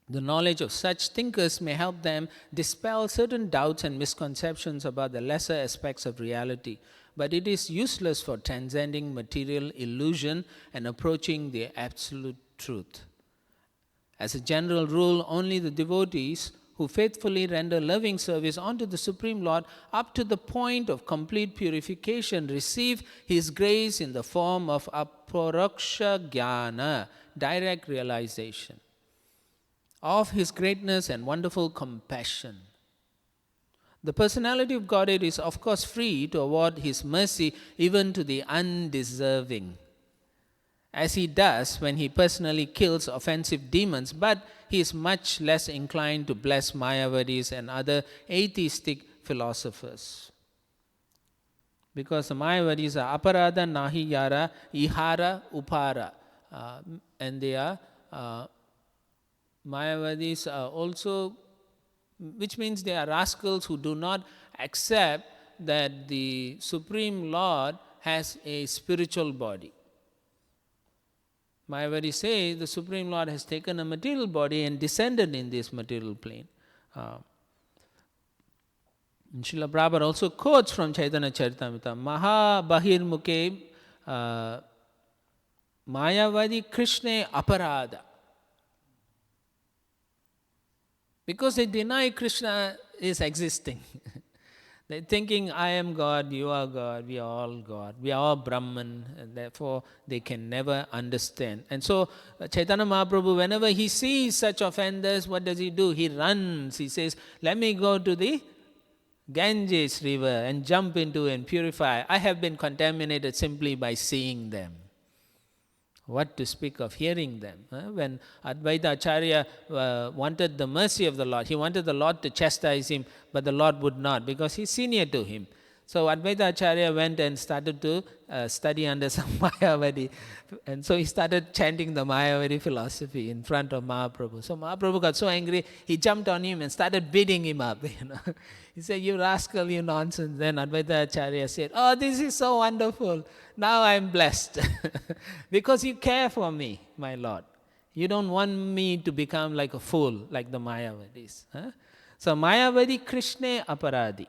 The knowledge of such thinkers may help them dispel certain doubts and misconceptions about the lesser aspects of reality, but it is useless for transcending material illusion and approaching the absolute truth. As a general rule, only the devotees who faithfully render loving service unto the Supreme Lord up to the point of complete purification receive His grace in the form of aporoksha jnana, direct realization of His greatness and wonderful compassion. The personality of Godhead is of course free to award His mercy even to the undeserving, as He does when He personally kills offensive demons, but He is much less inclined to bless Mayavadis and other atheistic philosophers. Because the Mayavadis are aparada, nahiyara, ihara, upara. And they are, Mayavadis are also, which means they are rascals who do not accept that the Supreme Lord has a spiritual body. Mayavadis say the Supreme Lord has taken a material body and descended in this material plane. Srila Prabhupada also quotes from Chaitanya Charitamrita, Maha Bahir Mukhe Mayavadi Krishna Aparada. Because they deny Krishna is existing. They're thinking, I am God, you are God, we are all God, we are all Brahman, and therefore they can never understand. And so Chaitanya Mahaprabhu, whenever he sees such offenders, what does he do? He runs, he says, let me go to the Ganges river and jump into and purify. I have been contaminated simply by seeing them. What to speak of hearing them? When Advaita Acharya wanted the mercy of the Lord, he wanted the Lord to chastise him, but the Lord would not because he's senior to him. So Advaita Acharya went and started to study under some Mayavadi. And so he started chanting the Mayavadi philosophy in front of Mahaprabhu. So Mahaprabhu got so angry, he jumped on him and started beating him up. He said, you rascal, you nonsense. Then Advaita Acharya said, oh, this is so wonderful. Now I am blessed. Because you care for me, my Lord. You don't want me to become like a fool, like the Mayavadis. So Mayavadi Krishna Aparadi.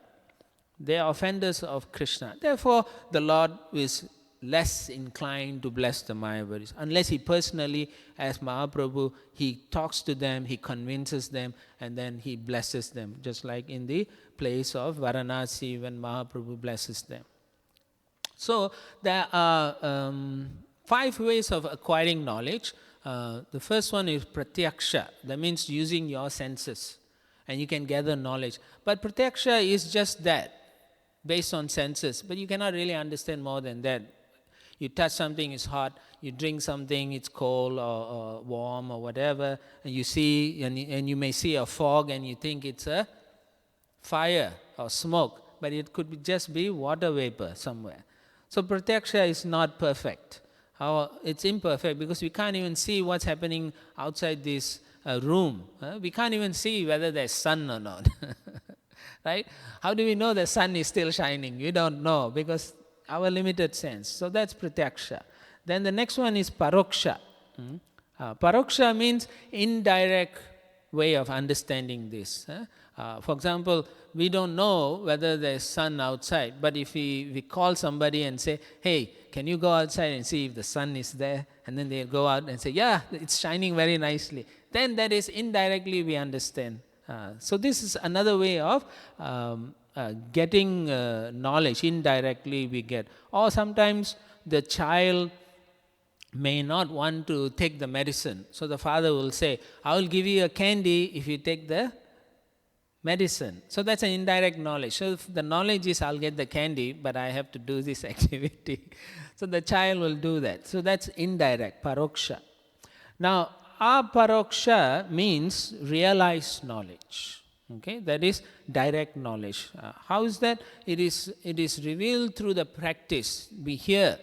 They are offenders of Krishna. Therefore, the Lord is less inclined to bless the Mayavadis. Unless he personally, as Mahaprabhu, he talks to them, he convinces them, and then he blesses them. Just like in the place of Varanasi when Mahaprabhu blesses them. So, there are 5 ways of acquiring knowledge. The first one is pratyaksha. That means using your senses. And you can gather knowledge. But pratyaksha is just that, based on senses. But you cannot really understand more than that. You touch something, it's hot. You drink something, it's cold or warm or whatever. And you see, and you may see a fog and you think it's a fire or smoke. But it could just be water vapor somewhere. So pratyaksha is not perfect. It's imperfect because we can't even see what's happening outside this room. We can't even see whether there's sun or not. Right? How do we know the sun is still shining? We don't know because our limited sense. So that's pratyaksha. Then the next one is paroksha. Paroksha means indirect way of understanding this. For example, we don't know whether there's sun outside, but if we call somebody and say, hey, can you go outside and see if the sun is there? And then they'll go out and say, yeah, it's shining very nicely. Then that is indirectly we understand. So this is another way of getting knowledge. Indirectly we get. Or sometimes the child may not want to take the medicine. So the father will say, I will give you a candy if you take the medicine. So that's an indirect knowledge. So if the knowledge is I'll get the candy, but I have to do this activity. So the child will do that. So that's indirect, paroksha. Now, aparoksha means realized knowledge. Okay, that is direct knowledge. How is that? It is revealed through the practice. We hear.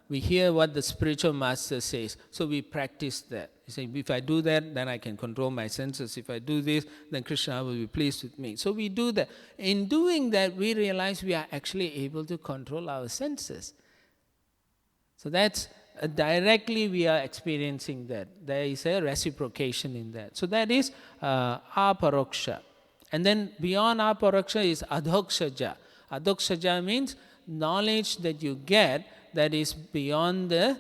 We hear what the spiritual master says. So we practice that. You say, if I do that, then I can control my senses. If I do this, then Krishna will be pleased with me. So we do that. In doing that, we realize we are actually able to control our senses. So that's directly we are experiencing that. There is a reciprocation in that. So that is aparoksha. And then beyond aparoksha is adhokshaja. Adhokshaja means knowledge that you get that is beyond the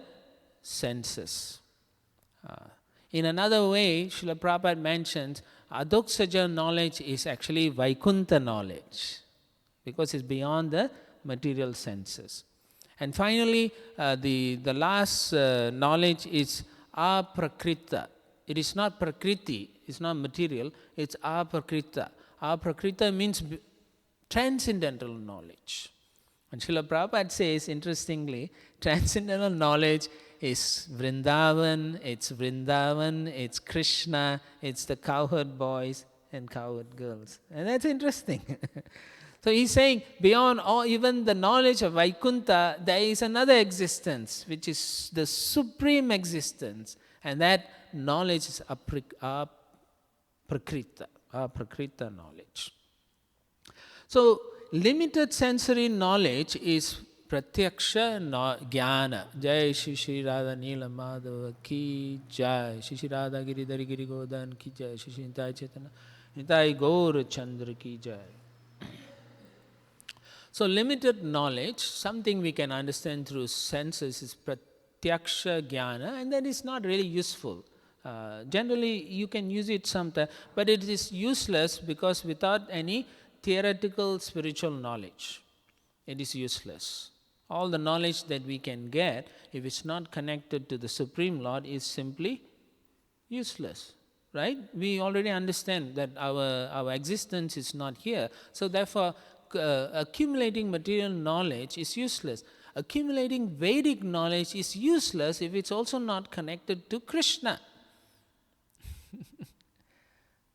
senses. In another way, Srila Prabhupada mentions Adoksaja knowledge is actually Vaikuntha knowledge, because it's beyond the material senses. And finally, the last knowledge is aprakrita. It is not prakriti, it's not material, it's aprakrita. Aprakrita means transcendental knowledge. And Srila Prabhupada says, interestingly, transcendental knowledge is Vrindavan, it's Krishna, it's the cowherd boys and cowherd girls. And that's interesting. So he's saying, beyond all, even the knowledge of Vaikuntha, there is another existence, which is the supreme existence. And that knowledge is aprakrita knowledge. So, limited sensory knowledge is pratyaksha jnana. Jai Shri Shri Radha Nila Madhava ki jai. Shri Shri Radha Giridhari Giri Godan ki jai. Shri Shri Nitai Chaitanya Nitai Gaur Chandra ki jai. So limited knowledge, something we can understand through senses, is pratyaksha jnana, and that is not really useful. Generally, you can use it sometimes, but it is useless because without any theoretical spiritual knowledge, it is useless. All the knowledge that we can get, if it's not connected to the Supreme Lord, is simply useless, right? We already understand that our existence is not here. So therefore, accumulating material knowledge is useless. Accumulating Vedic knowledge is useless if it's also not connected to Krishna.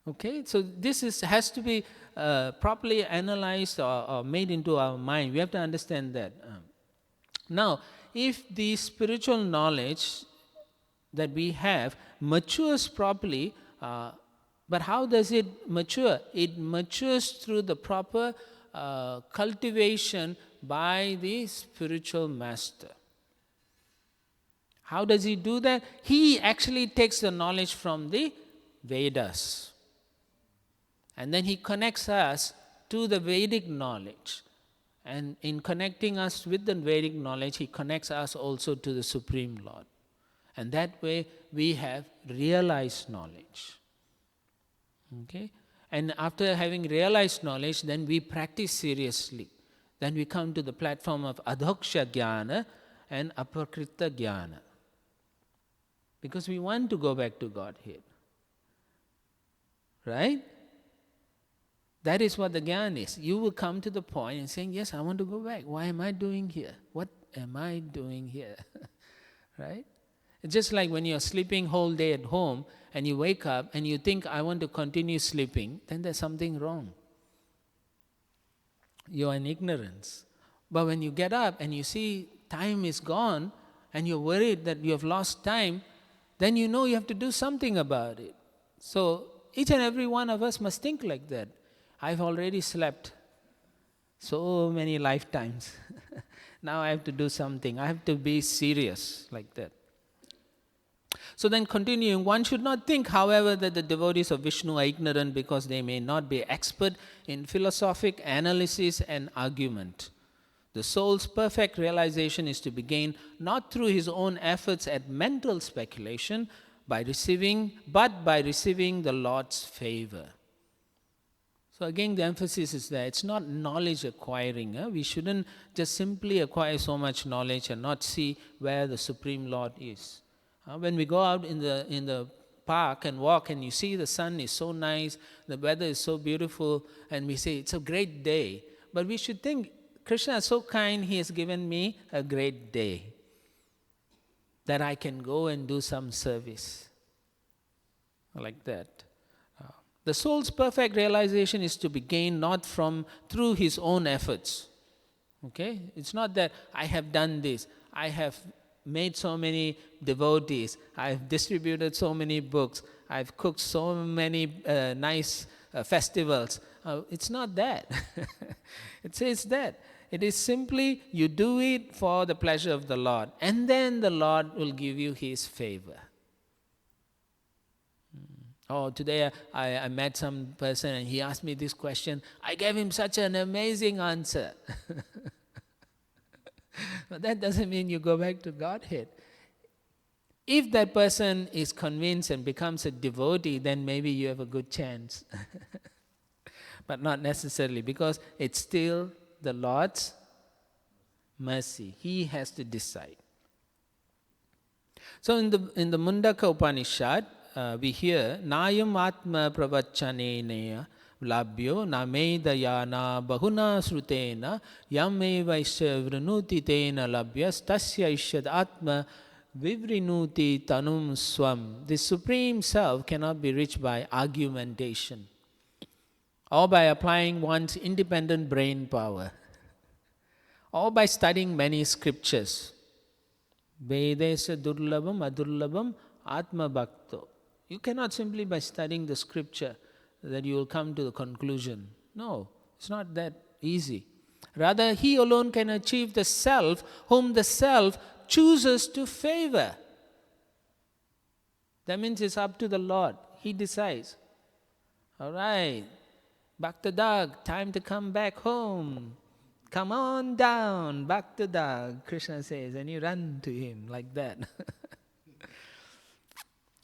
Okay, so this has to be properly analyzed or made into our mind. We have to understand that. Now, if the spiritual knowledge that we have matures properly, but how does it mature? It matures through the proper cultivation by the spiritual master. How does he do that? He actually takes the knowledge from the Vedas. And then he connects us to the Vedic knowledge. And in connecting us with the Vedic knowledge, he connects us also to the Supreme Lord. And that way we have realized knowledge. Okay? And after having realized knowledge, then we practice seriously. Then we come to the platform of adhoksha jnana and aprakrita jnana. Because we want to go back to Godhead. Right? That is what the jnana is. You will come to the point and saying, yes, I want to go back. Why am I doing here? What am I doing here? Right? It's just like when you're sleeping whole day at home and you wake up and you think, I want to continue sleeping, then there's something wrong. You're in ignorance. But when you get up and you see time is gone and you're worried that you have lost time, then you know you have to do something about it. So each and every one of us must think like that. I've already slept so many lifetimes. Now I have to do something. I have to be serious like that. So then continuing, one should not think, however, that the devotees of Vishnu are ignorant because they may not be expert in philosophic analysis and argument. The soul's perfect realization is to be gained not through his own efforts at mental speculation, but by receiving the Lord's favor. So again, the emphasis is that it's not knowledge acquiring. We shouldn't just simply acquire so much knowledge and not see where the Supreme Lord is. When we go out in the park and walk and you see the sun is so nice, the weather is so beautiful, and we say it's a great day. But we should think, Krishna is so kind, he has given me a great day that I can go and do some service. Like that. The soul's perfect realization is to be gained not through his own efforts. Okay? It's not that I have done this, I have made so many devotees, I've distributed so many books, I've cooked so many nice festivals. It's not that. It says that. It is simply you do it for the pleasure of the Lord, and then the Lord will give you his favor. Oh, today I met some person and he asked me this question. I gave him such an amazing answer. But that doesn't mean you go back to Godhead. If that person is convinced and becomes a devotee, then maybe you have a good chance. But not necessarily, because it's still the Lord's mercy. He has to decide. So in the Mundaka Upanishad, we hear Nayam Atma Pravachanenaya Labhyo Namedayana Bahuna Srutena Yame Vaisya Vrinuti Tena Labhyas Tasya Ishyad Atma Vivrinuti Tanum Swam. The Supreme Self cannot be reached by argumentation or by applying one's independent brain power or by studying many scriptures. Vedesa Durlabam Adurlabam Atma Bhakto. You cannot simply by studying the scripture that you will come to the conclusion. No, it's not that easy. Rather, he alone can achieve the self whom the self chooses to favor. That means it's up to the Lord. He decides. All right, Bhaktadag, time to come back home. Come on down, Bhaktadag, Krishna says, and you run to him like that.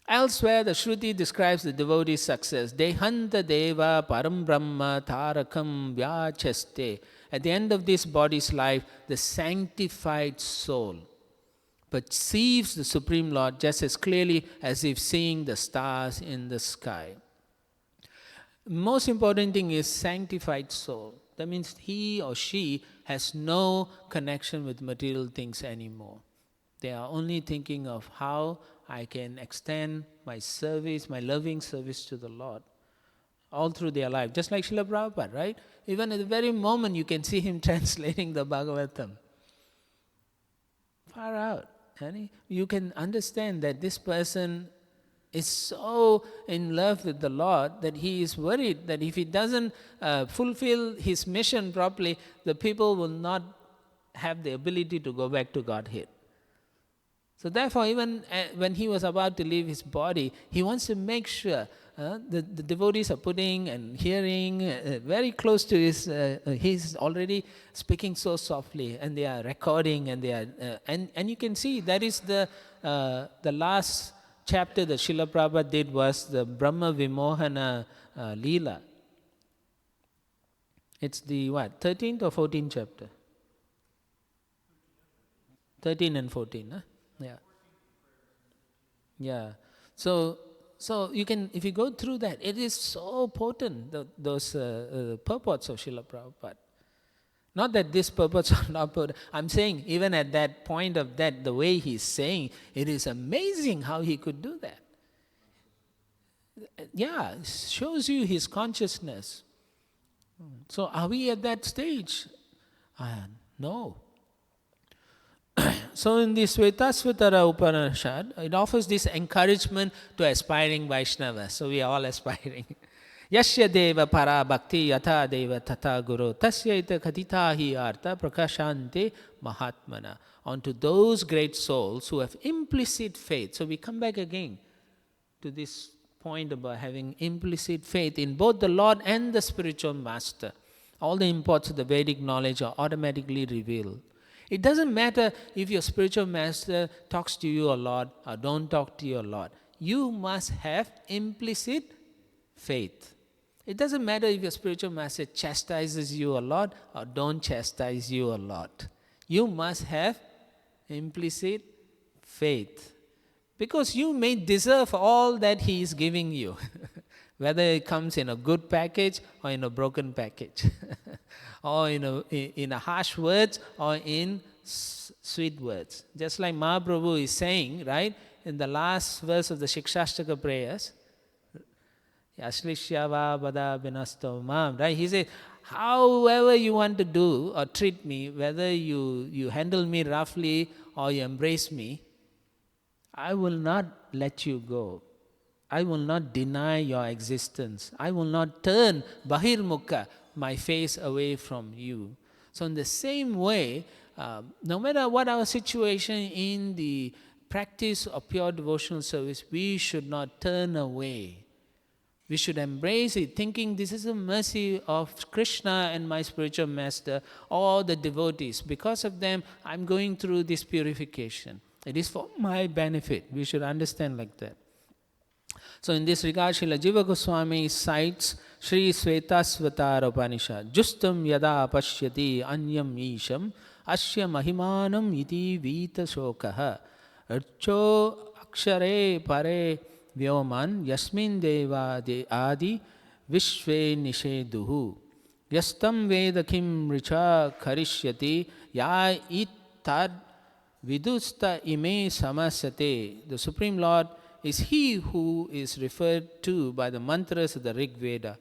Elsewhere, the Shruti describes the devotee's success. Dehanta Deva Param Brahma Tarakam Vyachaste. At the end of this body's life, the sanctified soul perceives the Supreme Lord just as clearly as if seeing the stars in the sky. Most important thing is sanctified soul. That means he or she has no connection with material things anymore. They are only thinking of how I can extend my service, my loving service to the Lord all through their life. Just like Srila Prabhupada, right? Even at the very moment you can see him translating the Bhagavatam. Far out. You can understand that this person is so in love with the Lord that he is worried that if he doesn't fulfill his mission properly, the people will not have the ability to go back to Godhead. So therefore, even when he was about to leave his body, he wants to make sure the devotees are putting and hearing very close to his, he's already speaking so softly, and they are recording, and they are, and you can see that is the last chapter that Srila Prabhupada did was the Brahma Vimohana Leela. It's the 13th or 14th chapter? 13 and 14, huh? Yeah. Yeah. So you can, if you go through that, it is so potent, those purports of Srila Prabhupada. Not that these purports are not potent. I'm saying even at that point of that, the way he's saying, it is amazing how he could do that. Yeah, it shows you his consciousness. So are we at that stage? No. So in the Svetasvatara Upanishad, it offers this encouragement to aspiring Vaishnavas. So we are all aspiring. Yasya deva para bhakti yatha deva tata guru tasya ita katita hi artha prakashante mahatmana. Onto those great souls who have implicit faith. So we come back again to this point about having implicit faith in both the Lord and the spiritual master. All the imports of the Vedic knowledge are automatically revealed. It doesn't matter if your spiritual master talks to you a lot or don't talk to you a lot. You must have implicit faith. It doesn't matter if your spiritual master chastises you a lot or don't chastise you a lot. You must have implicit faith. Because you may deserve all that he is giving you. Whether it comes in a good package or in a broken package. Or in a harsh words or in sweet words. Just like Mahaprabhu is saying, right, in the last verse of the Shikshashtaka prayers, Yaslishyava Bada Binasto Mam, right? He says, however you want to do or treat me, whether you handle me roughly or you embrace me, I will not let you go. I will not deny your existence. I will not turn Bahirmukha, my face away from you. So in the same way, no matter what our situation in the practice of pure devotional service, we should not turn away. We should embrace it, thinking this is a mercy of Krishna and my spiritual master or the devotees. Because of them, I'm going through this purification. It is for my benefit. We should understand like that. So in this regard, Srila Jiva Goswami cites Sri Svetasvatara Upanishad. Justam yada pashyati anyam isham asya mahimanam iti vita shokaha archo akshare pare vyoman yasmin deva de adi vishve nisheduhu yastam veda kim richa karishyati ya itad vidusta ime samasyate. The Supreme Lord is He who is referred to by the mantras of the Rig Veda,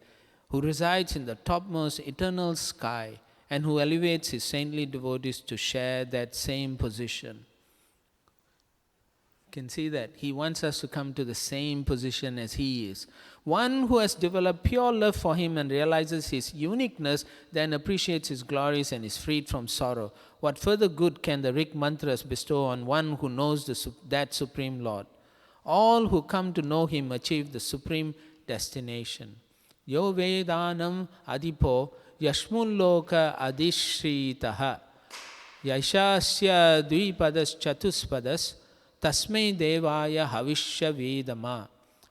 who resides in the topmost eternal sky and who elevates His saintly devotees to share that same position. You can see that. He wants us to come to the same position as He is. One who has developed pure love for Him and realizes His uniqueness, then appreciates His glories and is freed from sorrow. What further good can the Rig mantras bestow on one who knows that Supreme Lord? All who come to know Him achieve the supreme destination. Yo Vedanam Adipo Yashmulloka Adishritaha Yashasya Dvipadas Chatuspadas Tasmai Devaya Havishya Vedama.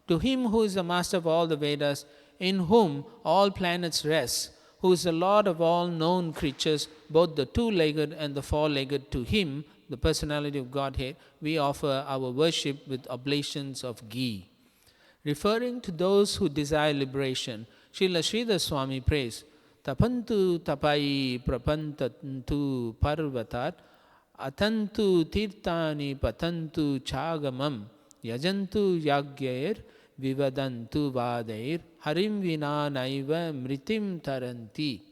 To Him who is the master of all the Vedas, in whom all planets rest, who is the Lord of all known creatures, both the two-legged and the four-legged, to Him, the personality of Godhead, we offer our worship with oblations of ghee. Referring to those who desire liberation, Srila Sridhar Swami prays, Tapantu tapai prapantantu parvatat atantu tirtani patantu chagamam yajantu yagyair vivadantu vadair harim vina naiva mritim taranti.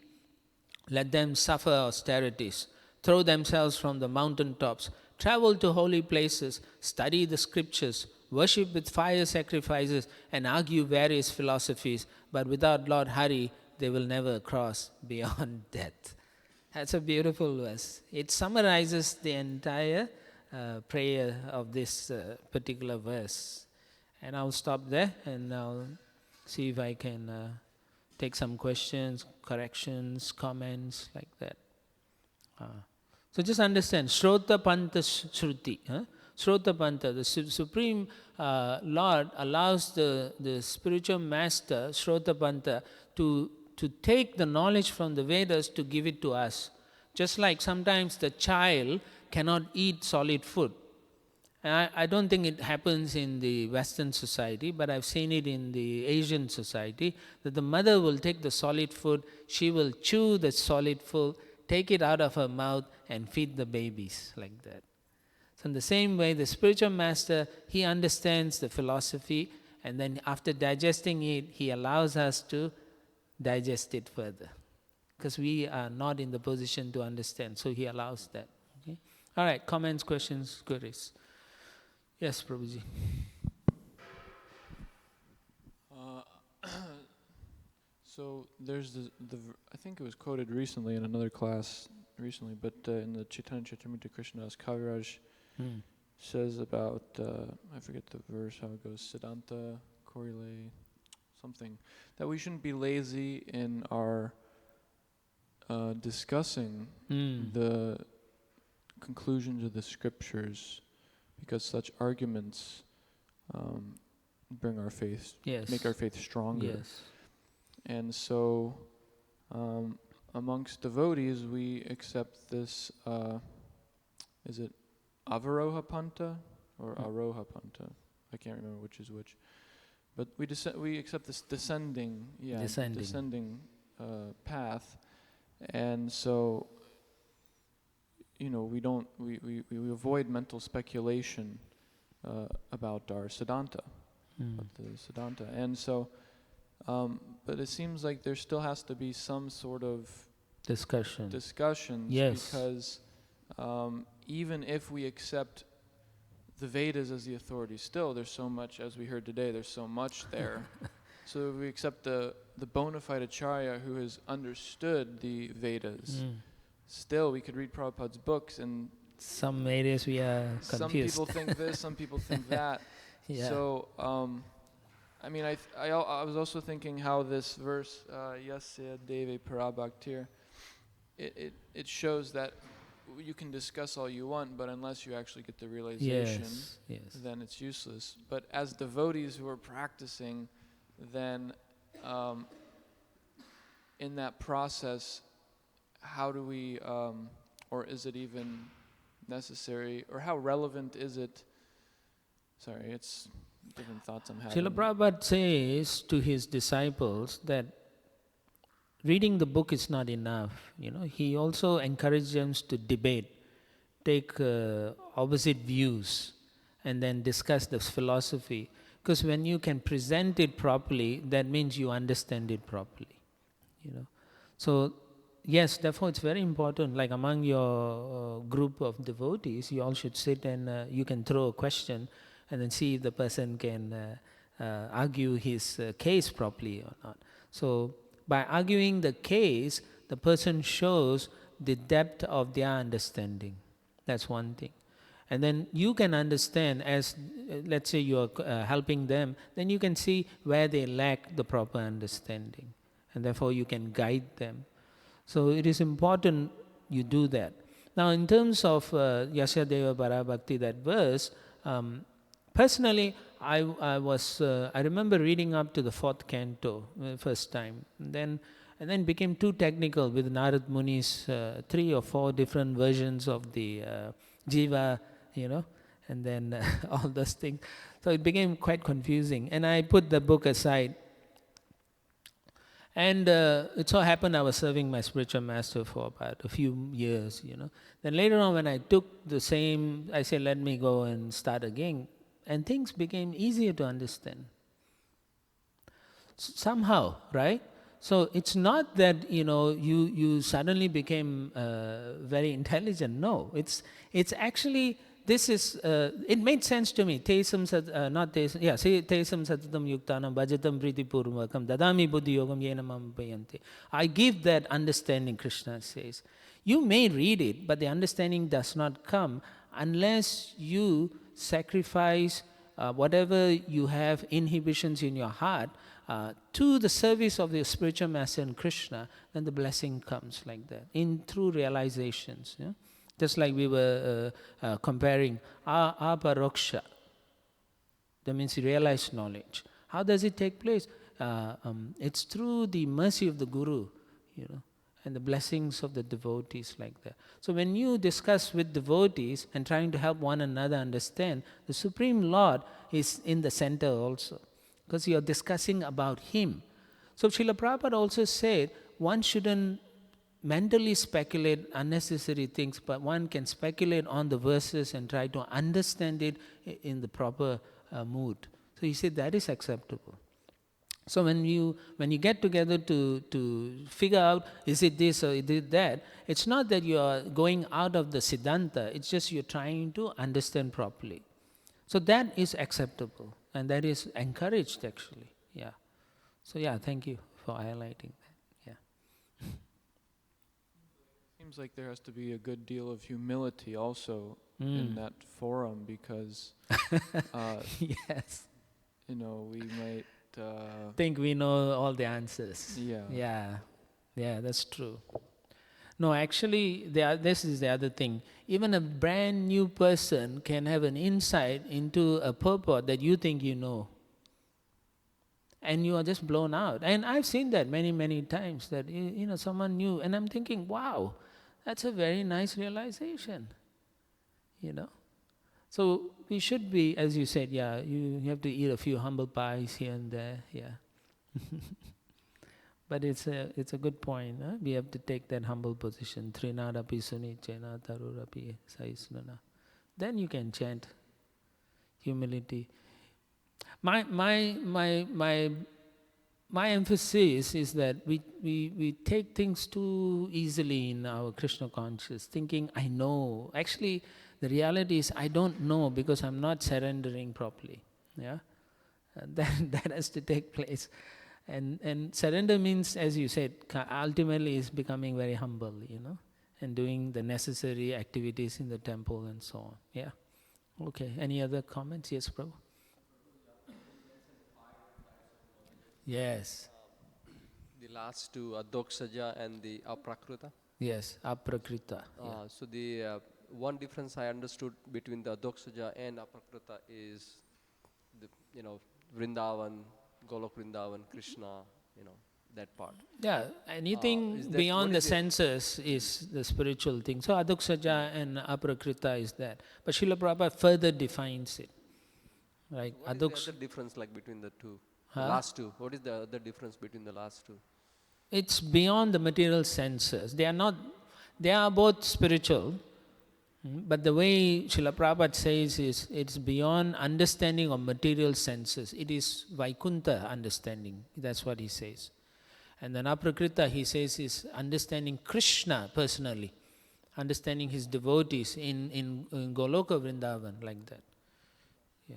Let them suffer austerities, throw themselves from the mountain tops, travel to holy places, study the scriptures, worship with fire sacrifices, and argue various philosophies, but without Lord Hari, they will never cross beyond death. That's a beautiful verse. It summarizes the entire prayer of this particular verse. And I'll stop there and I'll see if I can take some questions, corrections, comments, like that. So just understand, Shrota Panta Shruti. Shrota Panta, the Supreme Lord allows the spiritual master, Shrota Panta, to take the knowledge from the Vedas to give it to us. Just like sometimes the child cannot eat solid food. And I don't think it happens in the Western society, but I've seen it in the Asian society, that the mother will take the solid food, she will chew the solid food, take it out of her mouth and feed the babies like that. So in the same way, the spiritual master, he understands the philosophy, and then after digesting it, he allows us to digest it further. Because we are not in the position to understand, so he allows that. Okay? All right, comments, questions, queries. Yes, Prabhuji. So there's I think it was quoted recently in another class recently, but in the Chaitanya Charitamrita Krishnadas Kaviraj says about, I forget the verse, how it goes, Siddhanta, Korile, something, that we shouldn't be lazy in our discussing the conclusions of the scriptures, because such arguments bring our faith, make our faith stronger. Yes. And so amongst devotees, we accept this, is it Avaroha Panta or Aroha Panta? I can't remember which is which. But we accept this descending path. And so, we avoid mental speculation about our Siddhanta, about the Siddhanta. And so, but it seems like there still has to be some sort of discussions, yes. Because even if we accept the Vedas as the authority, still there's so much, as we heard today, there's so much there. So if we accept the bona fide Acharya who has understood the Vedas, still we could read Prabhupada's books, and some areas we are confused. Some people think this, some people think that. Yeah. So, I was also thinking how this verse, Yasya Deve Parabhaktir, it shows that you can discuss all you want, but unless you actually get the realization, then it's useless. But as devotees who are practicing, then in that process, how do we, or is it even necessary, or how relevant is it? Sorry, it's different thoughts I'm having. Srila Prabhupada says to his disciples that reading the book is not enough. He also encourages them to debate, take opposite views, and then discuss this philosophy. Because when you can present it properly, that means you understand it properly. So yes, therefore it's very important. Like among your group of devotees, you all should sit and you can throw a question, and then see if the person can argue his case properly or not. So by arguing the case, the person shows the depth of their understanding. That's one thing. And then you can understand, as let's say you are helping them, then you can see where they lack the proper understanding, and therefore you can guide them. So it is important you do that. Now in terms of Yasya Parabhakti, that verse, personally I remember reading up to the 4th canto first time, and then became too technical with Narad Muni's 3 or 4 different versions of the Jiva, and then all those things. So it became quite confusing, and I put the book aside. And it so happened I was serving my spiritual master for about a few years, Then later on when I took the same, I said, let me go and start again. And things became easier to understand. Somehow, right? So it's not that, you suddenly became very intelligent. No, it's actually, this is, it made sense to me. Tesam satatam yuktanam bhajatam priti purvakam dadami buddhi yogam yena mam payanti. I give that understanding, Krishna says. You may read it, but the understanding does not come unless you sacrifice whatever you have inhibitions in your heart to the service of the spiritual master and Krishna, then the blessing comes like that, through realizations. Yeah? Just like we were comparing aparoksha, that means realized knowledge. How does it take place? It's through the mercy of the Guru, and the blessings of the devotees like that. So when you discuss with devotees and trying to help one another understand, the Supreme Lord is in the center also, because you're discussing about Him. So Srila Prabhupada also said, one shouldn't mentally speculate unnecessary things, but one can speculate on the verses and try to understand it in the proper mood. So he said that is acceptable. So when you get together to figure out, is it this or is it that, it's not that you are going out of the Siddhanta, it's just you're trying to understand properly. So that is acceptable, and that is encouraged actually. Yeah. So yeah, thank you for highlighting that. Yeah. Seems like there has to be a good deal of humility also in that forum, because yes. We might think we know all the answers. Yeah, that's true. No, actually, this is the other thing. Even a brand new person can have an insight into a purport that you think you know, and you are just blown out. And I've seen that many, many times, that someone new, and I'm thinking, wow, that's a very nice realization. So we should be, as you said, you have to eat a few humble pies here and there, But it's a good point. Huh? We have to take that humble position. Trinadapi sunichena tarurapi saisnana. Then you can chant humility. My emphasis is that we take things too easily in our Krishna conscious, thinking I know. Actually, the reality is I don't know, because I'm not surrendering properly. Yeah, that has to take place. And surrender means, as you said, ultimately is becoming very humble, and doing the necessary activities in the temple and so on. Yeah. Okay. Any other comments? Yes, Prabhu. Yes. The last two, Doksaja and the Aprakruta. Yes, aprakrita. Yeah. So the one difference I understood between the Adoksaja and Aprakrita is the, Vrindavan, Golok Vrindavan, Krishna, that part. Yeah, anything Is that what beyond the is the senses is the spiritual thing. So aduksaja and aprakrita is that. But Srila Prabhupada further defines it. Like what is the other difference like between the two? The last two. What is the other difference between the last two? it's beyond the material senses. They are both spiritual, but the way Srila Prabhupada says is it's beyond understanding of material senses. It is Vaikuntha understanding. That's what he says. And then aprakrita, he says, is understanding Krishna personally, understanding his devotees in Goloka Vrindavan, like that. Yeah.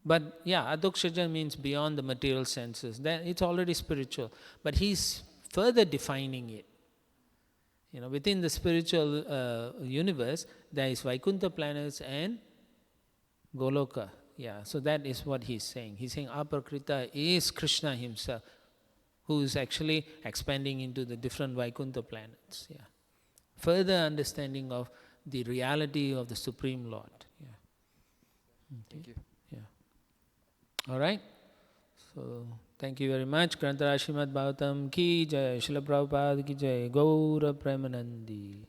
But yeah, adokshaja means beyond the material senses. Then it's already spiritual. But he's further defining it. Within the spiritual universe, there is Vaikuntha planets and Goloka. Yeah, so that is what he's saying. He's saying aprakrita is Krishna himself, who is actually expanding into the different Vaikuntha planets. Yeah. Further understanding of the reality of the Supreme Lord. Yeah. Okay. Thank you. Yeah. All right. So, thank you very much. Grantara Srimad Bhagavatam ki jai, Srila Prabhupada ki jai, Gaura Premanandi.